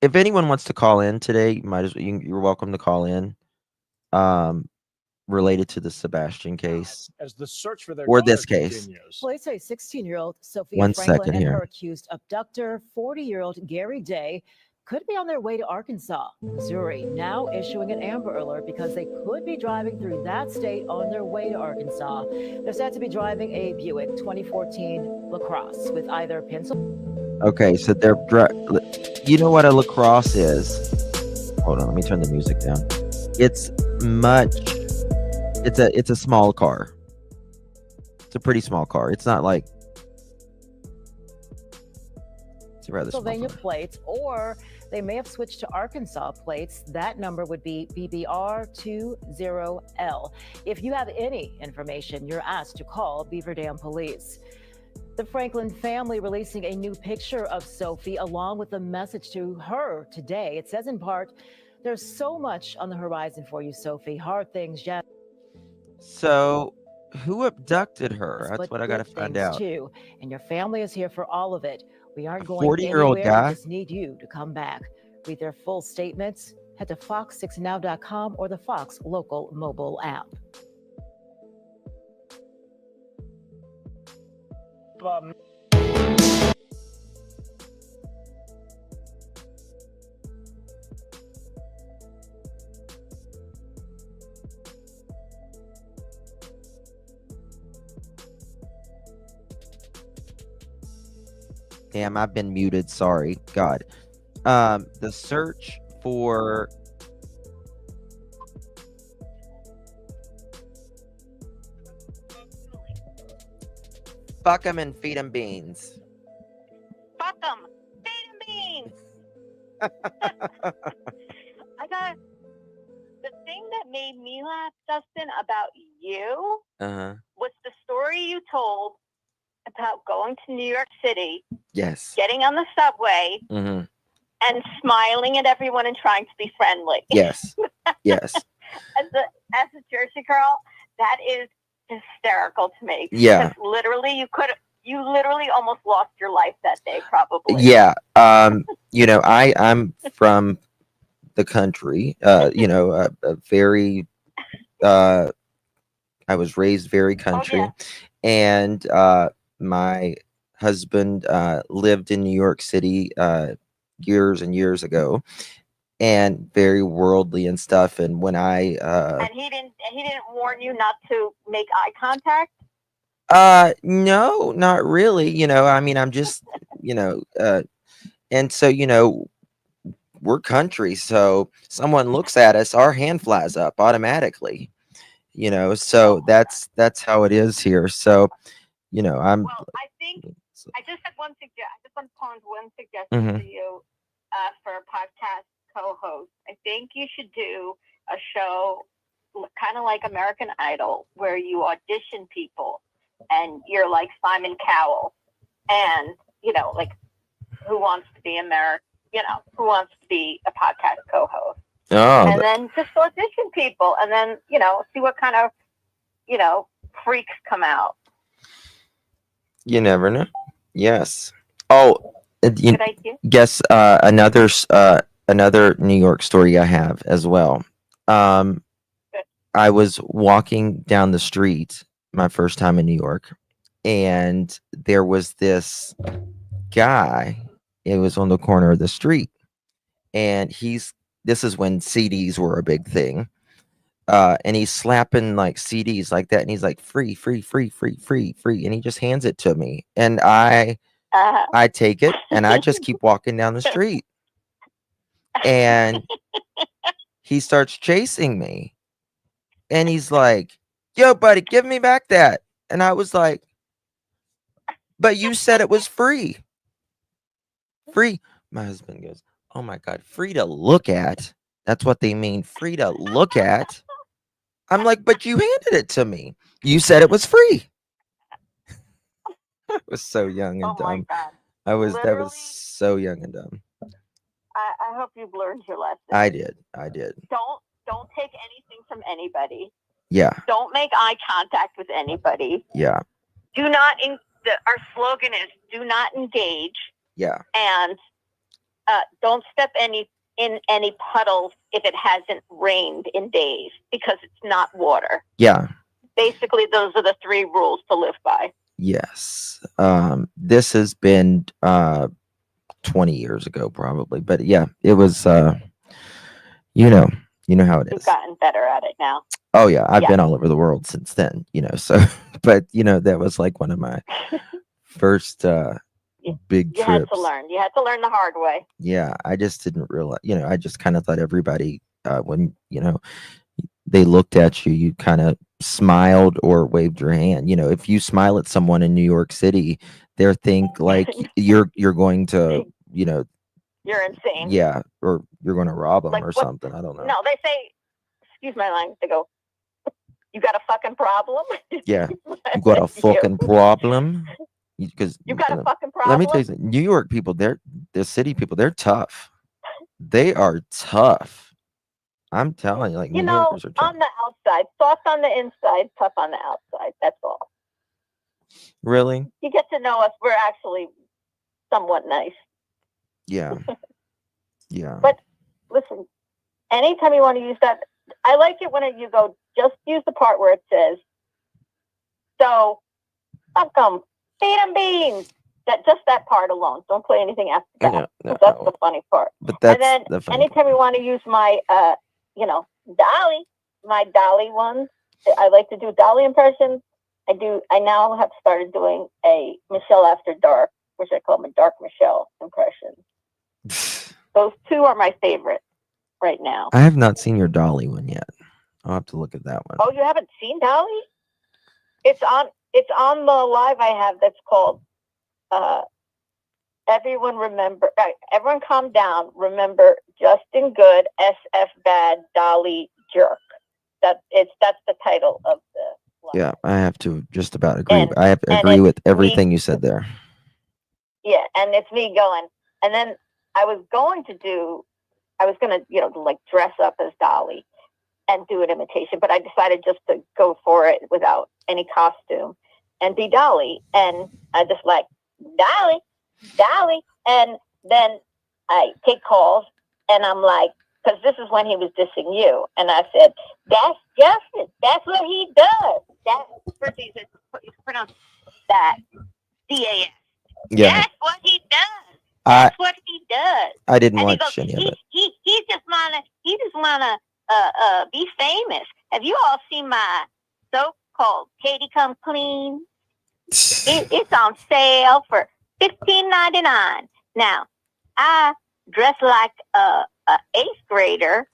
If anyone wants to call in today, you're welcome to call in. Related to the Sebastian case as the search for their or daughter this case. continues. Police say 16-year-old Sophia One Franklin second and here. her accused abductor, 40-year-old Gary Day, could be on their way to Arkansas. Missouri now issuing an Amber Alert because they could be driving through that state on their way to Arkansas. They're said to be driving a Buick 2014 LaCrosse with either pencil. Okay, so you know what a lacrosse is? Hold on, let me turn the music down. It's a small car. It's a pretty small car. It's not like it's a rather small Pennsylvania car. plates, or they may have switched to Arkansas plates. That number would be BBR20L. If you have any information, you're asked to call Beaver Dam Police. The Franklin family releasing a new picture of Sophie along with a message to her today. It says in part, "There's so much on the horizon for you, Sophie. Hard things, yes. So, who abducted her? That's But what I got to good find things out. too. And your family is here for all of it. We aren't A going 40-year-old anywhere. We guy? just need you to come back." Read their full statements. Head to fox6now.com or the Fox local mobile app. Damn, I've been muted. Sorry. God. The search for fuck 'em and feed 'em beans. Fuck them. Feed 'em beans. I got the thing that made me laugh, Dustin, about you Uh-huh. was the story you told about going to New York City, Yes. getting on the subway, Mm-hmm. and smiling at everyone and trying to be friendly. Yes. Yes. As a Jersey girl, that is hysterical to me. Yeah. Because literally, you literally almost lost your life that day, probably. Yeah. I'm from the country. A very I was raised very country. yeah. And my husband lived in New York City years and years ago, and very worldly and stuff. And when And he didn't warn you not to make eye contact. no, not really. I mean, I'm just, and so, we're country, so someone looks at us, our hand flies up automatically. So that's how it is here. So, I'm. Well, I think I just had one suggestion. I just want to pose one suggestion Mhm. for you for a podcast co-host. I think you should do a show kind of like American Idol, where you audition people, and you're like Simon Cowell, and like Who Wants to Be American? Who wants to be a podcast co-host? Oh, And then just audition people, and then see what kind of freaks come out. you never know. Yes. Oh, Good idea. guess another New York story I have as well. Um, Good. I was walking down the street my first time in New York, and there was this guy. It was on the corner of the street, and this is when CDs were a big thing. And he's slapping like CDs like that, and he's like free, free, free, free, free, free, and he just hands it to me, and I take it, and I just keep walking down the street, and he starts chasing me, and he's like, "Yo, buddy, give me back that," and I was like, "But you said it was free, free." My husband goes, "Oh my god, free to look at? That's what they mean, free to look at." I'm like, "But you handed it to me. You said it was free." I was so young and Oh my dumb. God. That was Literally, so young and dumb. I hope you've learned your lesson. I did. Don't take anything from anybody. Yeah, Don't make eye contact with anybody. yeah, Do not. Our slogan is "Do not engage," yeah, and don't step in any puddles if it hasn't rained in days, because it's not water. yeah. Basically, those are the 3 rules to live by. Yes. This has been 20 years ago probably, but yeah, it was you know, how it You've is. gotten better at it now. Oh yeah, I've Yeah. been all over the world since then, so but that was like one of my first big You trips. had to learn. You had to learn the hard way. Yeah, I just didn't realize, I just kind of thought everybody when, they looked at you, you kind of smiled or waved your hand. If you smile at someone in New York City, they think like you're going to, You're insane. yeah, or you're going to rob them Like, or what- something. I don't know. No, they say, excuse my language, they go, "You got a fucking problem?" Yeah, you got a fucking problem. Because You got a fucking problem? let me tell you something. New York people, they're city people. They're tough. They are tough. I'm telling you, like New Yorkers are tough. on the outside, soft on the inside, tough on the outside. That's all. Really? You get to know us. We're actually somewhat nice. Yeah. Yeah. But listen, anytime you want to use that, I like it when you go, just use the part where it says, "So, fuck 'em, feed 'em beans." Just that part alone. Don't play anything after that. No, That's the funny part. but that's And then the funny anytime you want to use my, Dolly, my Dolly ones, I like to do Dolly impressions. I now have started doing a Michelle After Dark, which I call my Dark Michelle impression. Those 2 are my favorite right now. I have not seen your Dolly one yet. I'll have to look at that one. Oh, you haven't seen Dolly? It's on the live I have that's called everyone calm down. Remember Justin Good, SF Bad, Dolly Jerk. That's the title of the live. Yeah, I have to just about agree. And- I have to and agree it's with everything you said there. Yeah, and it's me going. And then I was going to like dress up as Dolly and do an imitation, but I decided just to go for it without any costume and be Dolly. And I just like, "Dolly, Dolly." And then I take calls and I'm like, because this is when he was dissing you. And I said, "That's justice. That's what he does." First he said, you pronounce that DAS. Yeah, That's what he does. That's what he does. I didn't And he watch goes, any of it. he just wanna be famous. Have you all seen my soap called Katie Come Clean? It's on sale for $15.99. Now, I dress like a 8th grader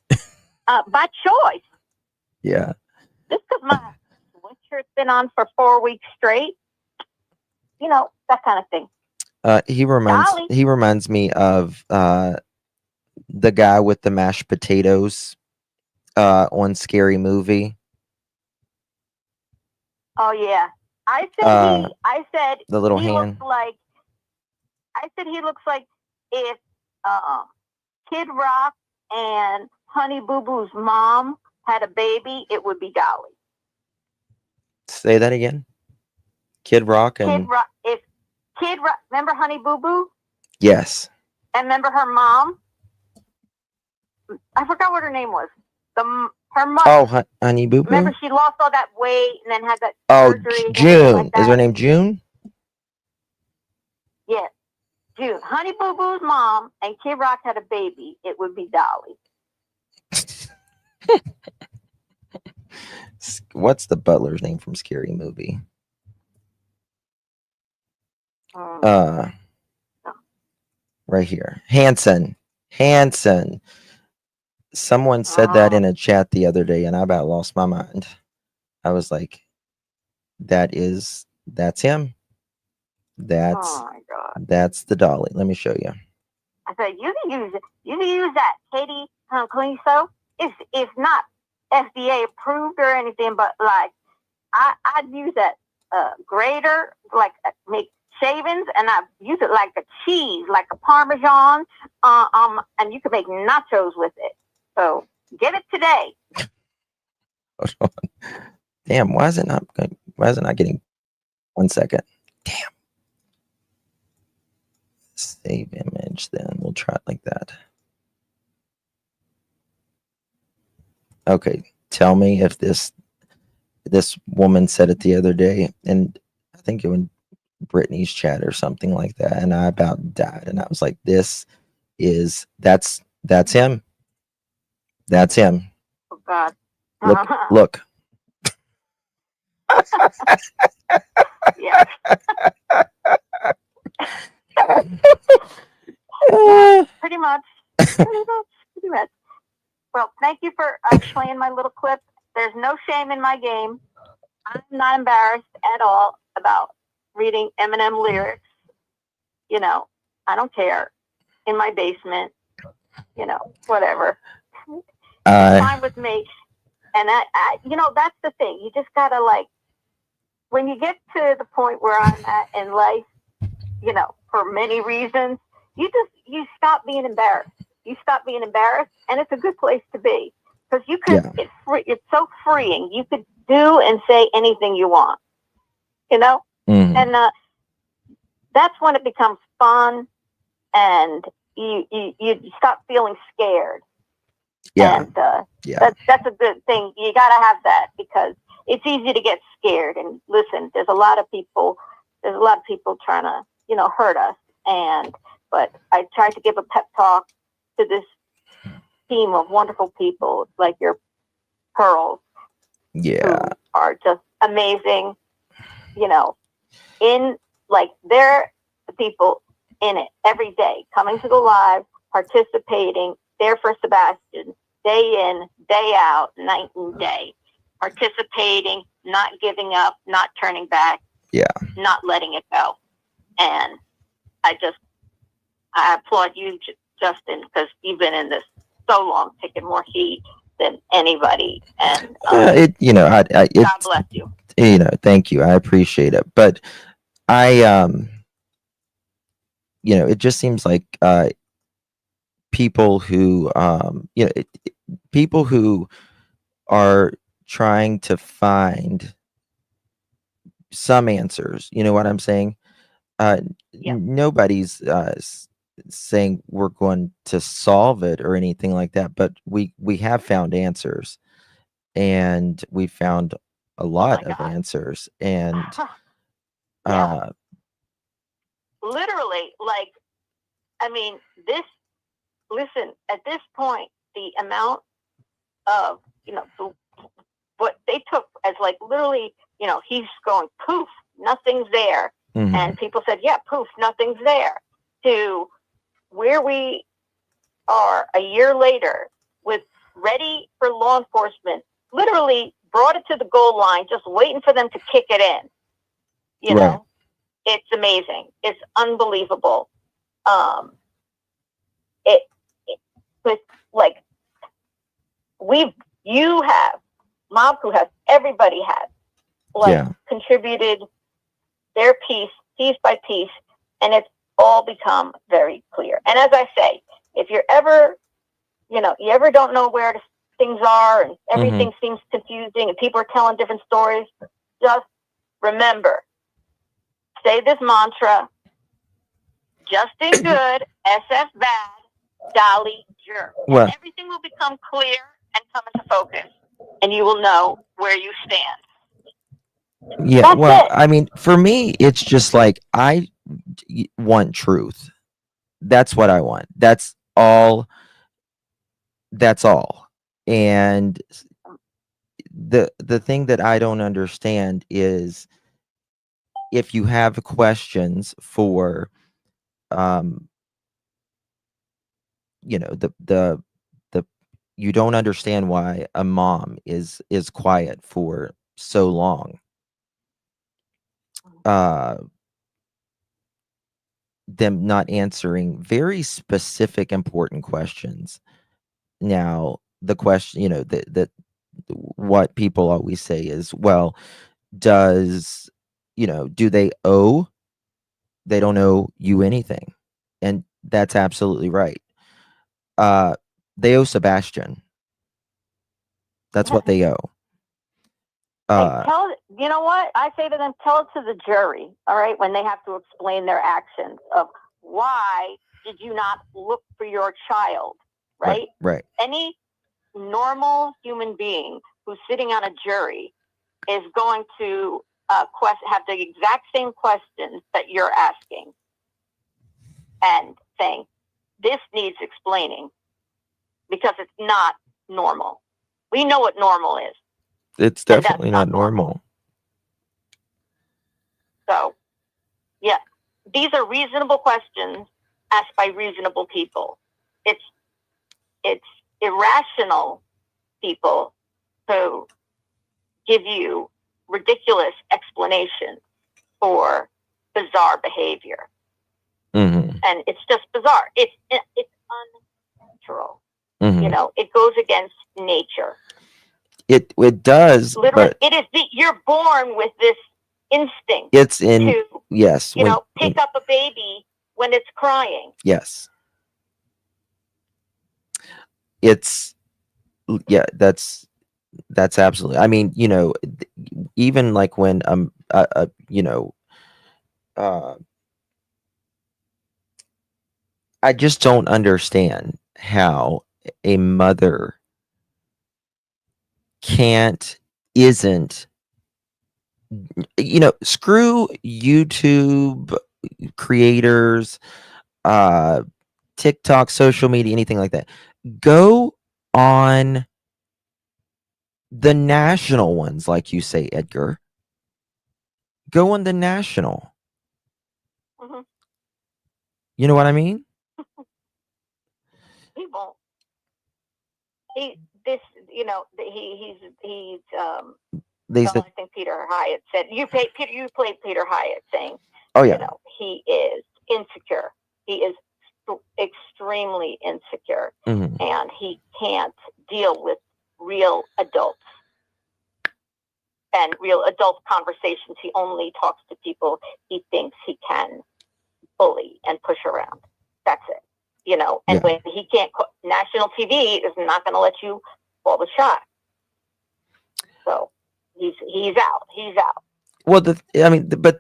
by choice. Yeah. Just because my sweatshirt's been on for 4 weeks straight. That kind of thing. He Dolly. reminds me of the guy with the mashed potatoes on Scary Movie. Oh yeah, I said The little he hand. looks like. I said he looks like if Kid Rock and Honey Boo Boo's mom had a baby, it would be Dolly. Say that again. Kid Rock and Kid Rock, if Remember Honey Boo Boo? Yes. And remember her mom? I forgot what her name was. Her mother. Oh, Honey Boo Boo. Remember, she lost all that weight and then had that surgery. June. Like that. Is her name June? Yes, June. Honey Boo Boo's mom and Kid Rock had a baby. It would be Dolly. What's the butler's name from Scary Movie? Right here. Hanson. Someone said that in a chat the other day, and I about lost my mind. I was like, that's him. That's the Dolly. Let me show you. I said, you can use that. Katie Cleansel. It's not FDA approved or anything, but like I'd use that grater, like make shavings, and I use it like a cheese, like a Parmesan, and you can make nachos with it. So get it today. Hold on. Damn, why is it not getting 1 second? Damn. Save image, then we'll try it like that. Okay, tell me if this woman said it the other day, and I think it was Brittany's chat or something like that, and I about died, and I was like, that's him. That's him. Oh God. Look. Yeah. Pretty much. Well, thank you for playing my little clip. There's no shame in my game. I'm not embarrassed at all about reading Eminem lyrics. You know, I don't care. In my basement, you know, whatever. Fine with me. And I, that's the thing. You just gotta when you get to the point where I'm at in life, for many reasons, you stop being embarrassed. You stop being embarrassed, and it's a good place to be because you can. Yeah. It's so freeing. You could do and say anything you want, Mm-hmm. and that's when it becomes fun, and you stop feeling scared. Yeah, and that's a good thing. You got to have that because it's easy to get scared. And listen, there's a lot of people trying to hurt us, but I tried to give a pep talk to this team of wonderful people like your pearls. Yeah, who are just amazing. They're the people in it every day, coming to the live, participating, there for Sebastian, day in, day out, night and day, participating, not giving up, not turning back, not letting it go. And I applaud you, Justin, because you've been in this so long, taking more heat than anybody. And God bless you. Thank you. I appreciate it. But it just seems like people who people who are trying to find some answers, you know what I'm saying? Nobody's saying we're going to solve it or anything like that, but we have found answers, and we found a lot of answers, and literally, listen, at this point, the amount of what they took as literally, he's going poof, nothing's there. Mm-hmm. And people said, yeah, poof, nothing's there, to where we are a year later with ready for law enforcement, literally brought it to the goal line, just waiting for them to kick it in. You know, it's amazing. It's unbelievable. You have, Mob Crew has, everybody has contributed their piece by piece, and it's all become very clear. And as I say, if you're ever, you ever don't know where things are and everything seems confusing and people are telling different stories, just remember, say this mantra, Justin Good, SF Bad, Dolly Jerk. Well- And everything will become clear and come into focus, and you will know where you stand. Yeah, That's well, it. I mean, for me, it's just like want truth. That's what I want. That's all. That's all. And the thing that I don't understand is if you have questions for, the you don't understand why a mom is quiet for so long. Them not answering very specific important questions. Now, the question, what people always say is, well, does, do they owe? They don't owe you anything. And that's absolutely right. They owe Sebastian. That's what they owe. Hey, you know what? I say to them, tell it to the jury, all right, when they have to explain their actions of why did you not look for your child, right? Right. Any normal human being who's sitting on a jury is going to have the exact same questions that you're asking and saying, this needs explaining because it's not normal. We know what normal is. It's definitely not normal. So, yeah, these are reasonable questions asked by reasonable people. It's irrational people who give you ridiculous explanations for bizarre behavior, Mm-hmm. and it's just bizarre. It's unnatural. Mm-hmm. It goes against nature. It does, Literally, but it is you're born with this instinct. It's in to yes, pick up a baby when it's crying. Yes, it's that's absolutely. I mean, even like when I just don't understand how a mother isn't, screw YouTube creators, TikTok, social media, anything like that. Go on the national ones, like you say, Edgar. Go on the national. Mm-hmm. You know what I mean? He won't. He's They said, I think Peter Hyatt said you played Peter Hyatt saying, oh yeah, he is insecure. He is extremely insecure, mm-hmm. and he can't deal with real adults and real adult conversations. He only talks to people he thinks he can bully and push around. That's it. And when he can't, national TV is not going to let you call the shot. So he's out. He's out. Well, but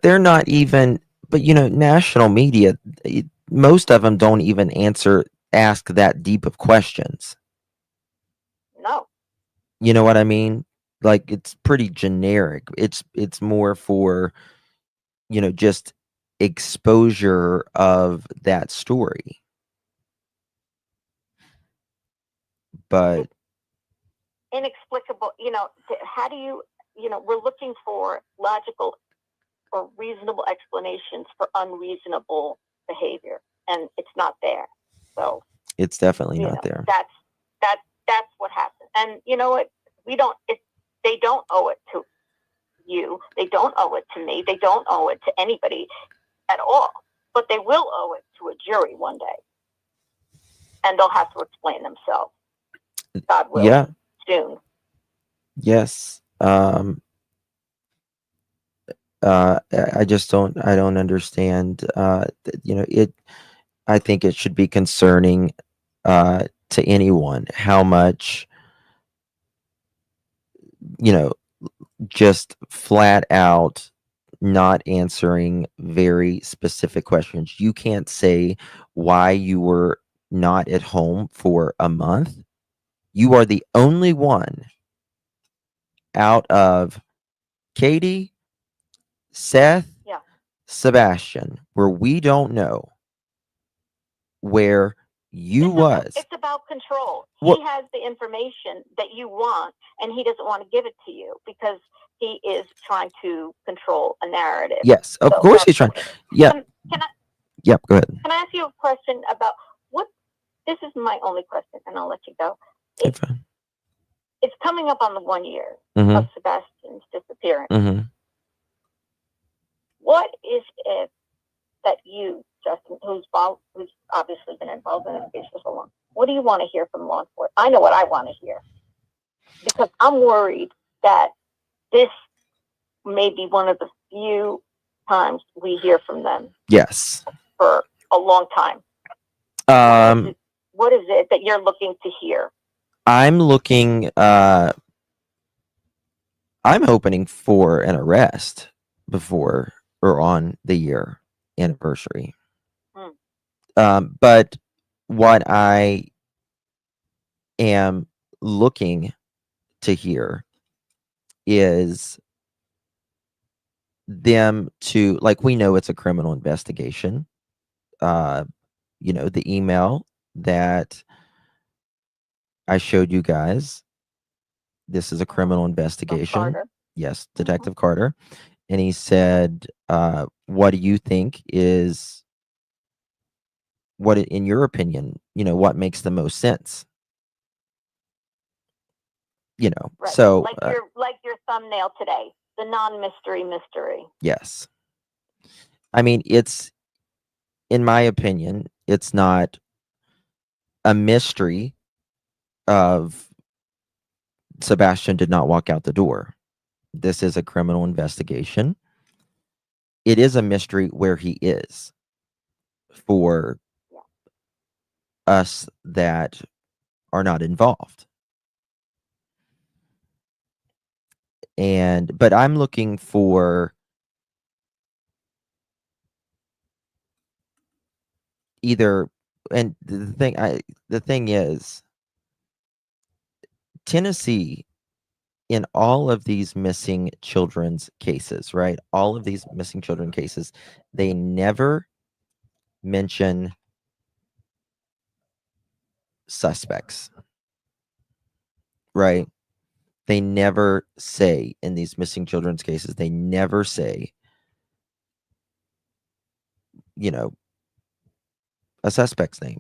they're not even. But national media, most of them don't even ask that deep of questions. No. You know what I mean? Like, it's pretty generic. It's more for, just exposure of that story. But inexplicable, how do you, we're looking for logical or reasonable explanations for unreasonable behavior, and it's not there. So it's definitely not there. That's what happens. And you know what? They don't owe it to you. They don't owe it to me. They don't owe it to anybody at all. But they will owe it to a jury one day, and they'll have to explain themselves. God will. Yeah. Soon. Yes. I just don't understand. I think it should be concerning to anyone how much, just flat out not answering very specific questions. You can't say why you were not at home for a month. You are the only one out of Katie, Seth, Yeah. Sebastian, where we don't know where you was. It's about control. Well- He has the information that you want, and he doesn't want to give it to you because he is trying to control a narrative. Yes, of So course he's that's trying. what it is. Yeah. Can I Yep, go ahead. can I ask you a question about what? This is my only question, and I'll let you go. It's fine. It's coming up on the 1 year Mhm. of Sebastian's disappearance. Mhm. What is it that you, Justin, who's obviously been involved in this case for so long, what do you want to hear from law enforcement? I know what I want to hear because I'm worried that this may be one of the few times we hear from them Yes. for a long time. What is it that you're looking to hear? I'm looking I'm hoping for an arrest before or on the year anniversary. But what I am looking to hear is them to, like, we know it's a criminal investigation. The email that I showed you guys, this is a criminal investigation. Carter. Yes, Detective Carter. And he said, what do you think is, what in your opinion, what makes the most sense? Right. So like your thumbnail today, the non-mystery mystery. yes. I mean, it's, in my opinion, it's not a mystery of Sebastian did not walk out the door. This is a criminal investigation. It is a mystery where he is for us that are not involved. But I'm looking for either, and the thing is, Tennessee, in all of these missing children's cases, right? All of these missing children cases, they never mention suspects, right? They never say, in these missing children's cases, they never say, a suspect's name.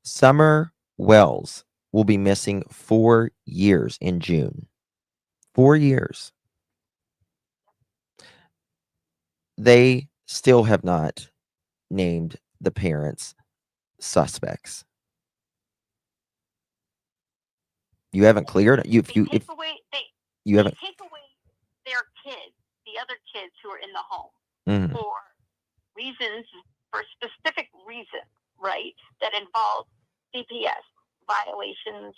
Summer Wells will be missing 4 years in June. 4 years. They still have not named the parents suspects. You haven't cleared you if you They if take away you haven't. take away their kids, the other kids who are in the home, Mhm. for specific reasons, right? That involve CPS violations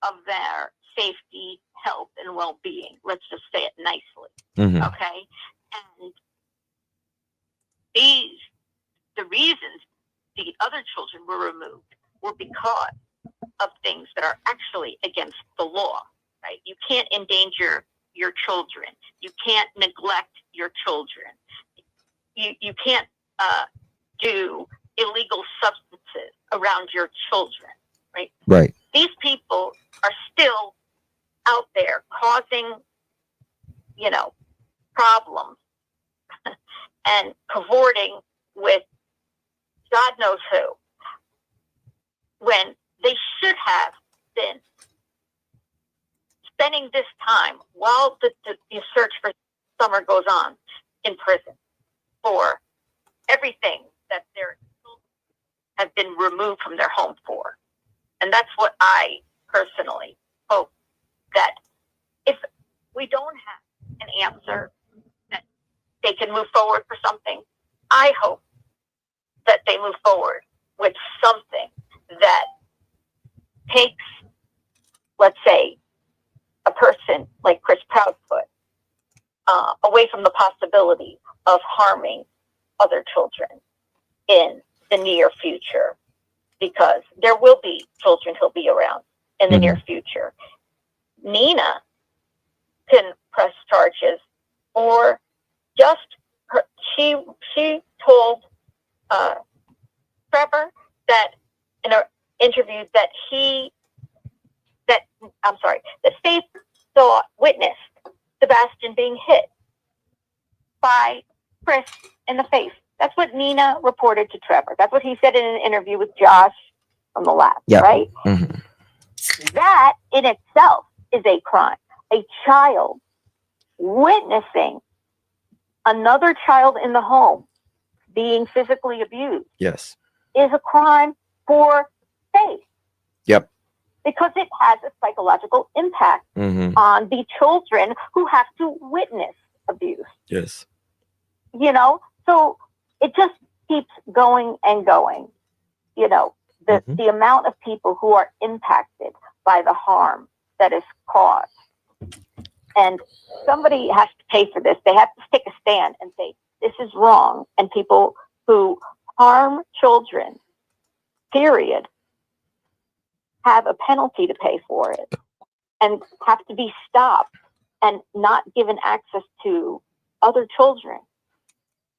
of their safety, health, and well-being. Let's just say it nicely, Mhm. okay? And the reasons the other children were removed were because of things that are actually against the law, right? You can't endanger your children. You can't neglect your children. You can't do illegal substances around your children, right? Right. These people are still out there causing, problems and cavorting with God knows who, when they should have been spending this time while the search for Summer goes on in prison for everything that their children have been removed from their home for. And that's what I personally hope, that if we don't have an answer that they can move forward for something, I hope that they move forward with something that takes, let's say, a person like Chris Proudfoot, away from the possibility of harming other children in the near future, because there will be children who'll be around in the near future. Nina can press charges for just her. She told Trevor that in an interview that Faith witnessed Sebastian being hit by Chris in the face. That's what Nina reported to Trevor. That's what he said in an interview with Josh from the lab, right? That in itself is a crime. A child witnessing another child in the home being physically abused Yes. is a crime for Faith. Yep. Because it has a psychological impact on the children who have to witness abuse. Yes. You know, so it just keeps going and going. You know, the amount of people who are impacted by the harm that is caused. And somebody has to pay for this. They have to take a stand and say, this is wrong. And people who harm children, period, have a penalty to pay for it and have to be stopped and not given access to other children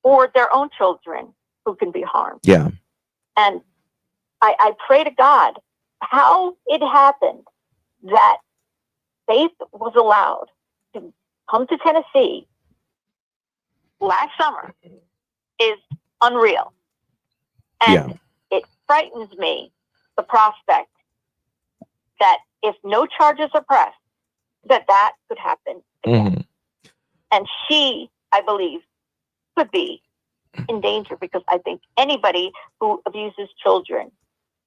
or their own children who can be harmed. Yeah. And I pray to God how it happened that Faith was allowed to come to Tennessee last summer is unreal. And it frightens me, the prospect that if no charges are pressed, that could happen again. And she, I believe, could be in danger, because I think anybody who abuses children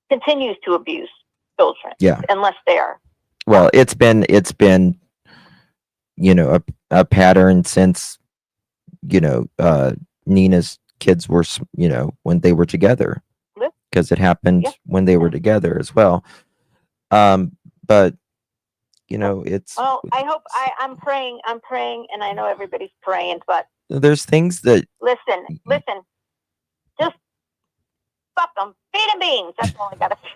continues to abuse children. Yeah. Unless they're. Well, it's been, you know, a pattern since, you know, Nina's kids were, you know, when they were together, because it happened when they were together as well. But you know, it's. Well, I hope I'm praying, and I know everybody's praying, but there's things that. Listen, just fuck them, feed them beans. That's all I gotta say.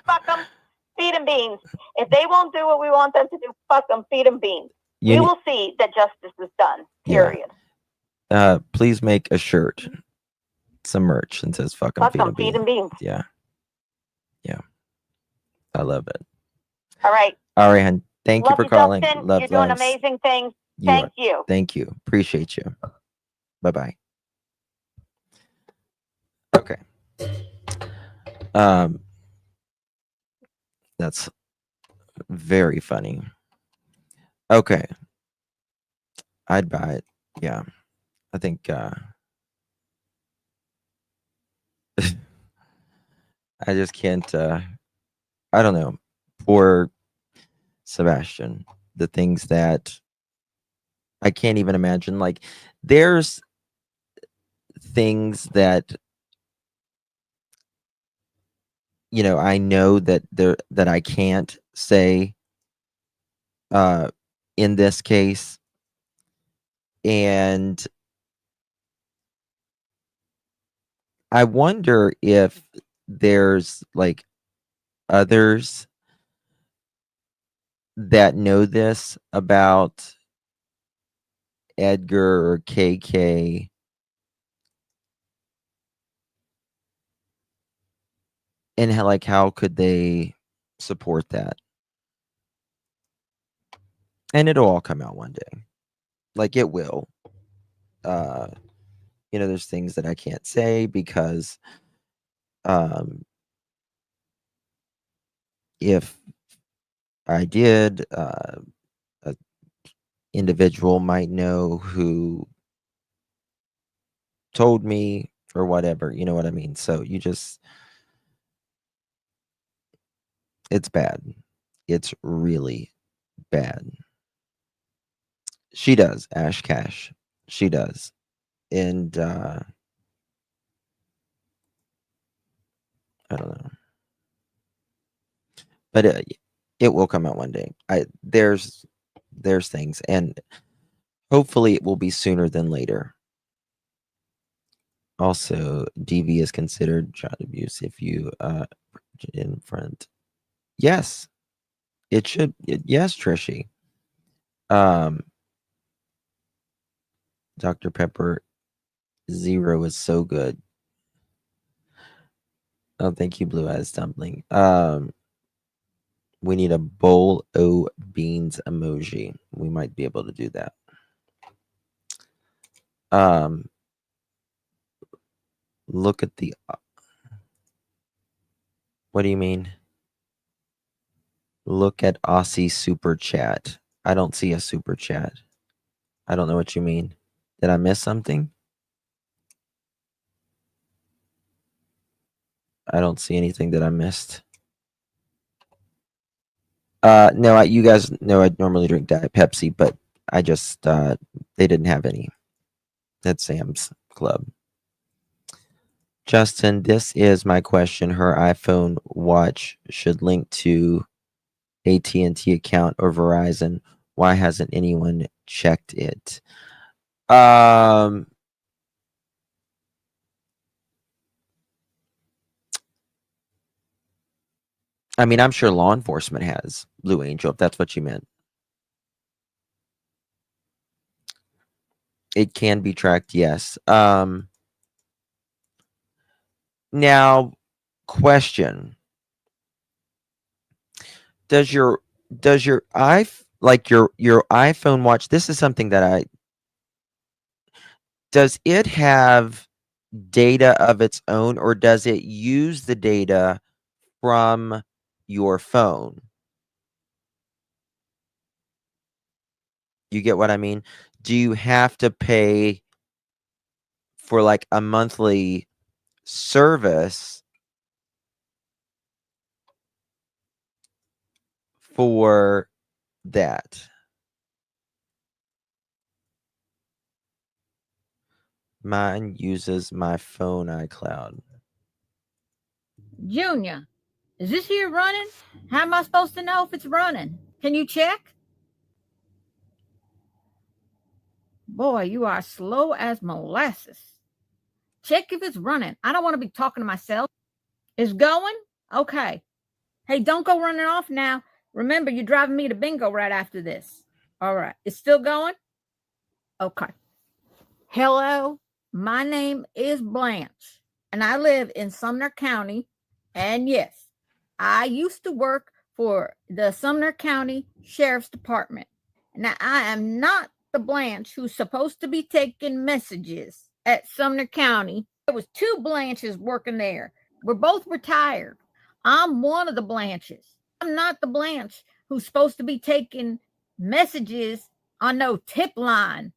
Fuck them, feed them beans. If they won't do what we want them to do, fuck them, feed them beans. We will see that justice is done. Period. Please make a shirt, some merch, and says "fuck them, feed them beans." Yeah. I love it. All right. All right, hon. Thank you for calling. Justin. Love, You're doing loves. amazing things. Thank you. Thank you. Appreciate you. Bye-bye. Okay. That's very funny. Okay. I'd buy it. Yeah. I think I just can't I don't know. Poor Sebastian. The things that I can't even imagine. Like, there's things that, you know, I know that I can't say in this case. And I wonder if there's like others that know this about Edgar or KK. And how could they support that? And it'll all come out one day. Like, it will. You know, there's things that I can't say because if I did, a individual might know who told me or whatever, you know what I mean? So it's bad. It's really bad. She does, Ash Cash. She does. And I don't know. But it will come out one day. There's things, and Hopefully it will be sooner than later. Also, DV is considered child abuse if you in front. Yes, it should. Yes, Trishy. Dr. Pepper Zero is so good. Oh, thank you, Blue Eyes Dumpling. We need a bowl o' beans emoji. We might be able to do that. Look at the. What do you mean? Look at Aussie super chat. I don't see a super chat. I don't know what you mean. Did I miss something? I don't see anything that I missed. No, you guys know I normally drink Diet Pepsi, but I just they didn't have any at Sam's Club. Justin, this is my question. Her iPhone watch should link to AT&T account or Verizon. Why hasn't anyone checked it? I mean, I'm sure law enforcement has, Blue Angel, if that's what you meant. It can be tracked, yes. Now, question. Does your your iPhone watch, this is something that does it have data of its own, or does it use the data from your phone? You get what I mean? Do you have to pay for like a monthly service for that? Mine uses my phone iCloud. Junior, is this here running? How am I supposed to know if it's running? Can you check? Boy, you are slow as molasses. Check if it's running. I don't want to be talking to myself. It's going? Okay. Hey, don't go running off now. Remember, you're driving me to bingo right after this. All right. It's still going? Okay. Hello, my name is Blanche, and I live in Sumner County. And yes, I used to work for the Sumner County Sheriff's Department. Now, I am not the Blanche who's supposed to be taking messages at Sumner County. There was two Blanches working there. We're both retired. I'm one of the Blanches. I'm not the Blanche who's supposed to be taking messages on no tip line.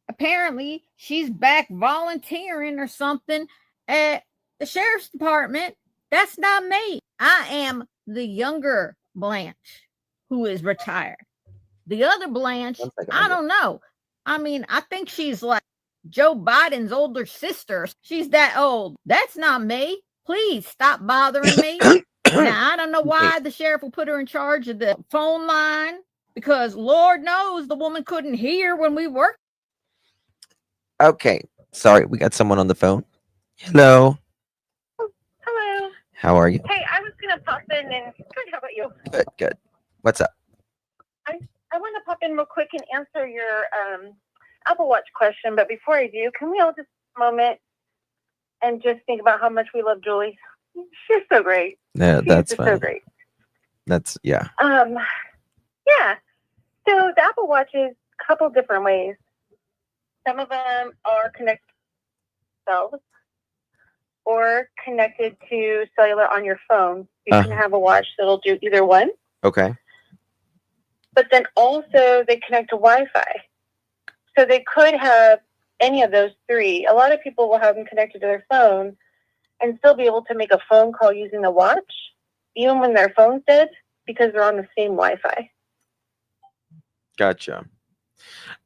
Apparently, she's back volunteering or something at the sheriff's department. That's not me. I am the younger Blanche who is retired. The other Blanche, I don't know. I mean, I think she's like Joe Biden's older sister. She's that old. That's not me. Please stop bothering me. Now, I don't know why the sheriff will put her in charge of the phone line, because Lord knows the woman couldn't hear when we worked. Okay. Sorry, we got someone on the phone. Hello. Hello. How are you? Hey, I was gonna pop in and good. How about you? Good, good. What's up? I want to pop in real quick and answer your Apple Watch question. But before I do, can we all just take a moment and just think about how much we love Julie? She's so great. Yeah, that's She's fine. so great. That's yeah. Yeah. So the Apple Watch is a couple different ways. Some of them are connected to themselves or connected to cellular on your phone. You can have a watch that'll do either one. Okay. But then also they connect to Wi-Fi. So they could have any of those three. A lot of people will have them connected to their phone and still be able to make a phone call using the watch, even when their phone's dead, because they're on the same Wi-Fi. Gotcha.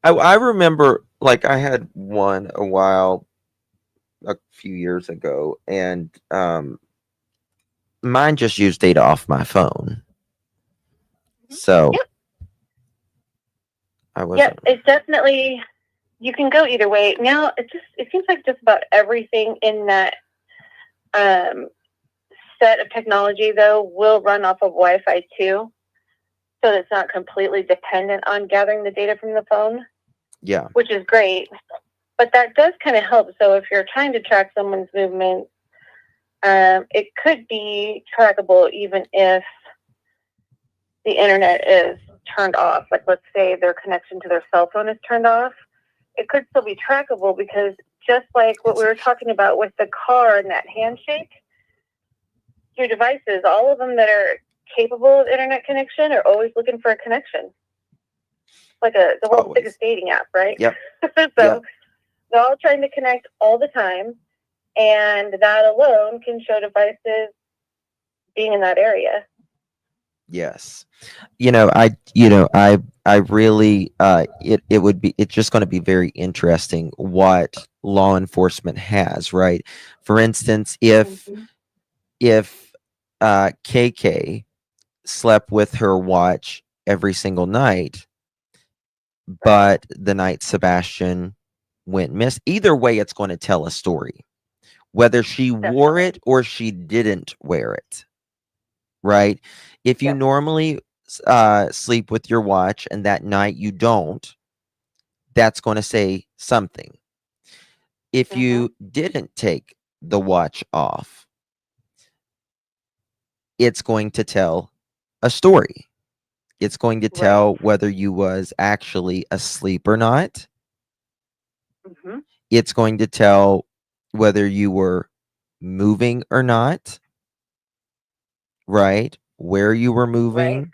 I remember, like, I had one a few years ago, and mine just used data off my phone. So, Yep. I Yeah, wasn't. it definitely, you can go either way. Now, it seems like just about everything in that um, set of technology, though, will run off of Wi-Fi too. So it's not completely dependent on gathering the data from the phone, Yeah. which is great. But that does kind of help. So if you're trying to track someone's movement, it could be trackable even if the internet is turned off. Like, let's say their connection to their cell phone is turned off. It could still be trackable because just like what we were talking about with the car and that handshake, your devices, all of them that are capable of internet connection, are always looking for a connection. Like the world's Always. biggest dating app, right? Yep. So Yep. they're all trying to connect all the time, and that alone can show devices being in that area. Yes. I really, it's just going to be very interesting what law enforcement has, right? For instance, if KK slept with her watch every single night, but the night Sebastian went miss, either way, it's going to tell a story, whether she wore Definitely. it or she didn't wear it, right? If you Yeah. normally sleep with your watch and that night you don't, that's going to say something. If you didn't take the watch off, it's going to tell a story. It's going to tell whether you was actually asleep or not. Mm-hmm. It's going to tell whether you were moving or not, right? Where you were moving,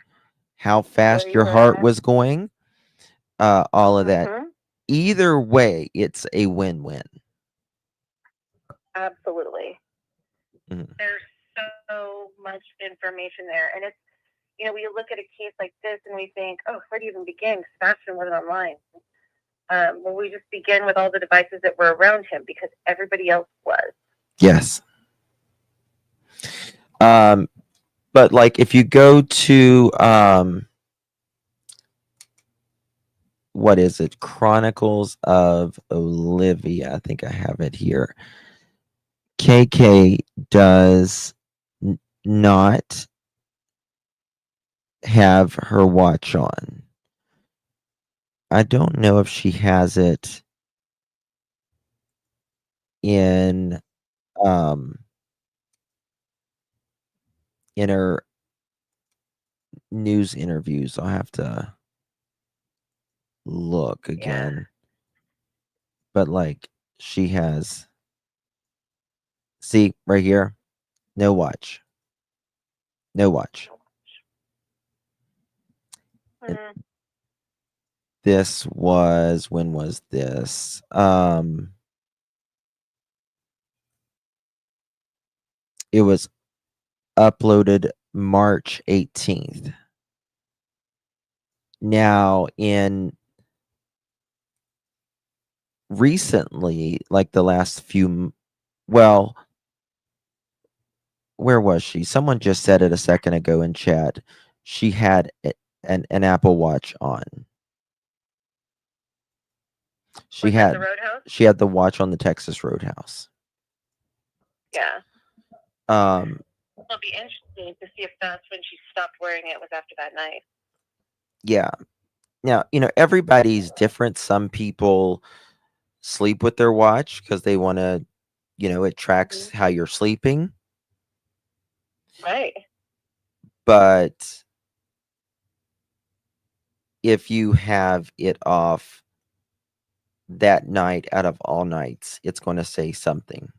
how fast you your were heart at. was going, all of that. Mm-hmm. Either way, it's a win-win. Absolutely. Mhm. There's so much information there. And it's, we look at a case like this and we think, oh, where do you even begin? Sebastian wasn't online. Well, we just begin with all the devices that were around him because everybody else was. Yes. But like if you go to what is it? Chronicles of Olivia. I think I have it here. KK does not have her watch on. I don't know if she has it in her news interviews. I'll have to look again. But like she has, see right here, no watch. No watch. And this was, when was this? It was uploaded March 18th. Now, in recently, like the last few, well, where was she? Someone just said it a second ago in chat. She had an Apple Watch on. She Was that had the Roadhouse? she had the watch on the Texas Roadhouse. Yeah. It'll be interesting to see if that's when she stopped wearing it, was after that night. Yeah. Now, everybody's different. Some people sleep with their watch because they want to, it tracks how you're sleeping. Right. But if you have it off that night out of all nights, it's going to say something.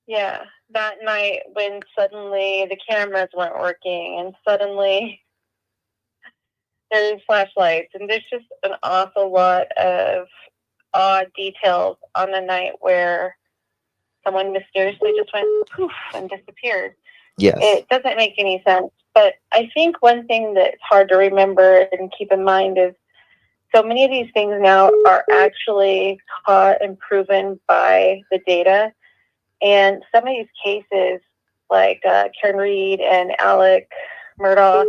Yeah. That night when suddenly the cameras weren't working and suddenly there's flashlights and there's just an awful lot of odd details on the night where someone mysteriously just went poof and disappeared. Yes. It doesn't make any sense. But I think one thing that's hard to remember and keep in mind is so many of these things now are actually caught and proven by the data. And some of these cases, like Karen Reed and Alec Murdaugh,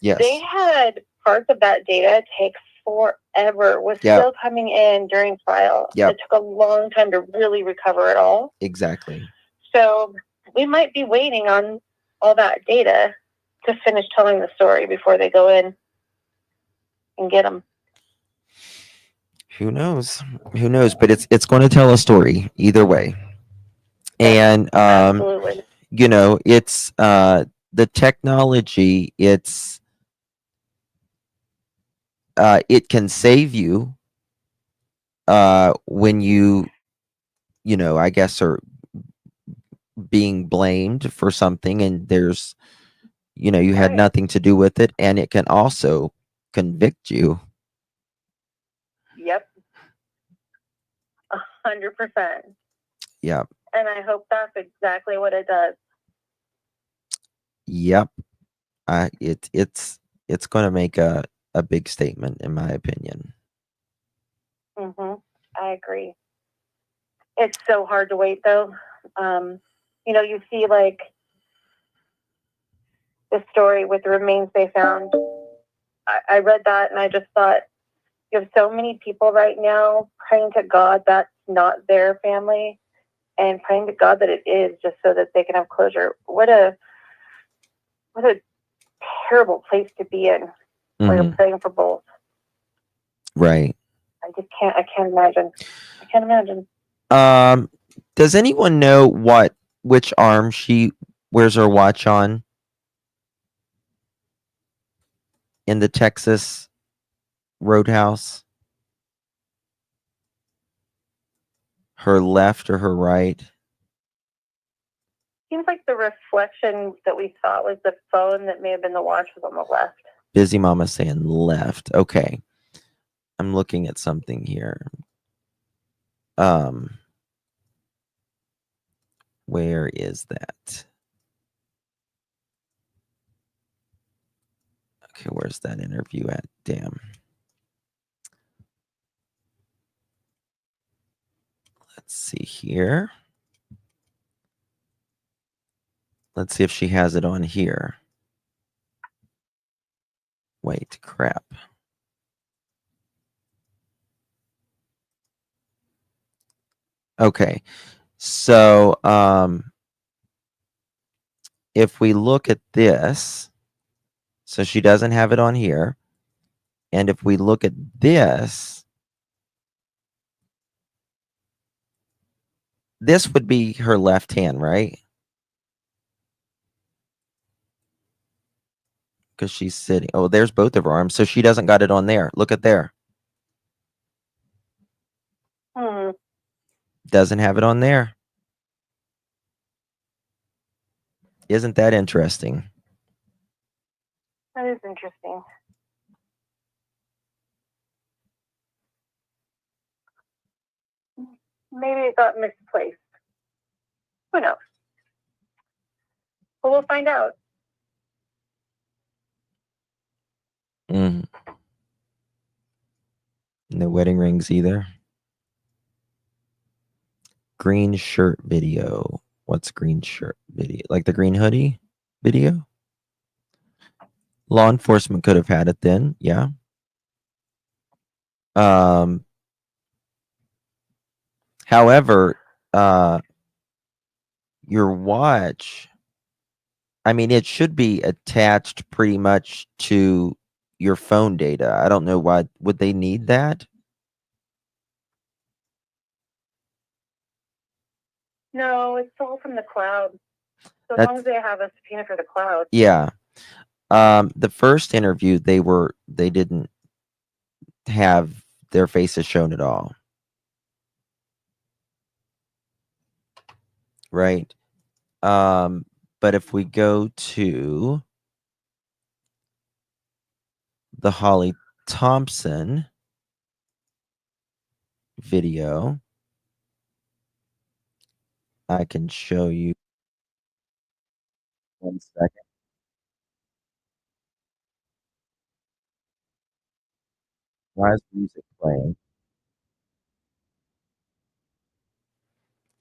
Yes. they had parts of that data take forever, was Yep. still coming in during trial. Yep. It took a long time to really recover it all. Exactly. So we might be waiting on all that data to finish telling the story before they go in and get them. Who knows? Who knows? But it's going to tell a story either way. And Absolutely. you know, it's the technology, it's it can save you when you know, I guess, are being blamed for something and there's, you know, you had Right. nothing to do with it, and it can also convict you. Yep. 100%. Yep. And I hope that's exactly what it does. Yep. It's going to make a big statement, in my opinion. I agree. It's so hard to wait, though. You know, you see like the story with the remains they found. I read that and I just thought, you have so many people right now praying to God that's not their family, and praying to God that it is, just so that they can have closure. What a terrible place to be in when you're praying for both. Right. I can't imagine. I can't imagine. Does anyone know which arm she wears her watch on in the Texas Roadhouse? Her left or her right? Seems like the reflection that we thought was the phone that may have been the watch was on the left. Busy Mama saying left. Okay. I'm looking at something here. Where is that? Okay, where's that interview at? Damn. Let's see here. Let's see if she has it on here. Wait, crap. Okay. So, if we look at this, so she doesn't have it on here. And if we look at this, this would be her left hand, right? Because she's sitting. Oh, there's both of her arms. So she doesn't got it on there. Look at there. Doesn't have it on there. Isn't that interesting? That is interesting. Maybe it got misplaced. Who knows? But we'll find out. No wedding rings either. Green shirt video. What's green shirt video? Like the green hoodie video? Law enforcement could have had it then, yeah. However, your watch, I mean, it should be attached pretty much to your phone data. I don't know why would they need that? No, it's all from the cloud. So as long as they have a subpoena for the cloud. Yeah. The first interview, they didn't have their faces shown at all. Right. But if we go to the Holly Thompson video, I can show you. 1 second. Why is music playing?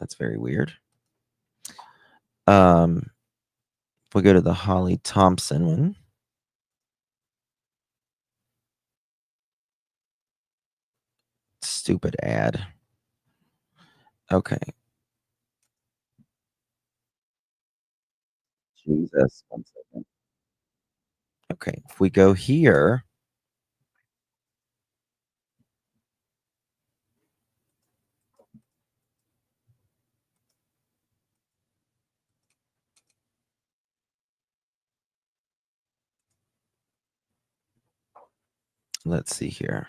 That's very weird. If we go to the Holly Thompson one, stupid ad. Okay. Jesus. 1 second. Okay. If we go here. Let's see here.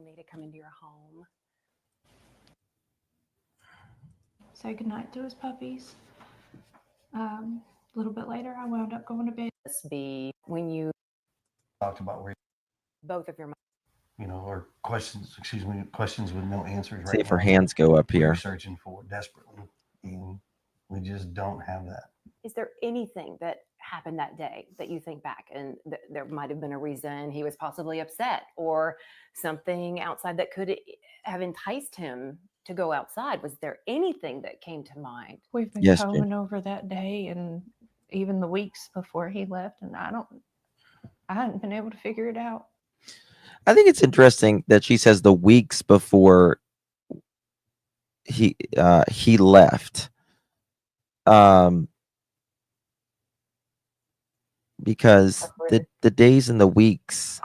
Me to come into your home. Say goodnight to his puppies. A little bit later, I wound up going to bed. This be when you talked about where, both of your or questions with no answers See right if her now. hands go up We're here. searching for it desperately, and we just don't have that. Is there anything that happened that day that you think back and there might have been a reason he was possibly upset or something outside that could have enticed him to go outside? Was there anything that came to mind? We've been Yes, combing over that day and even the weeks before he left, and I hadn't been able to figure it out. I think it's interesting that she says the weeks before he left. Because the days and the weeks,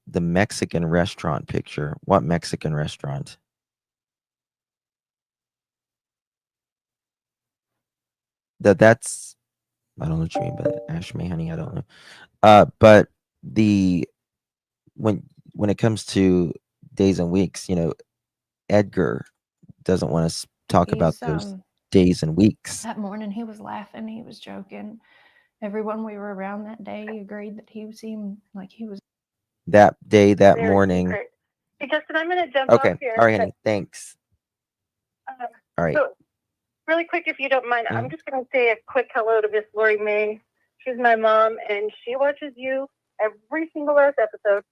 the Mexican restaurant picture. What Mexican restaurant? That's I don't know what you mean by that. Ash me, honey. I don't know. But when it comes to days and weeks, Edgar doesn't want to talk about those days and weeks. That morning, he was laughing, he was joking. Everyone we were around that day agreed that he seemed like he was. That day, that Very morning. secret. Hey, Justin, I'm going to jump Okay. off here. All right, honey. Thanks. All right. So, really quick, if you don't mind, I'm just going to say a quick hello to Miss Lori May. She's my mom, and she watches you every single last episode.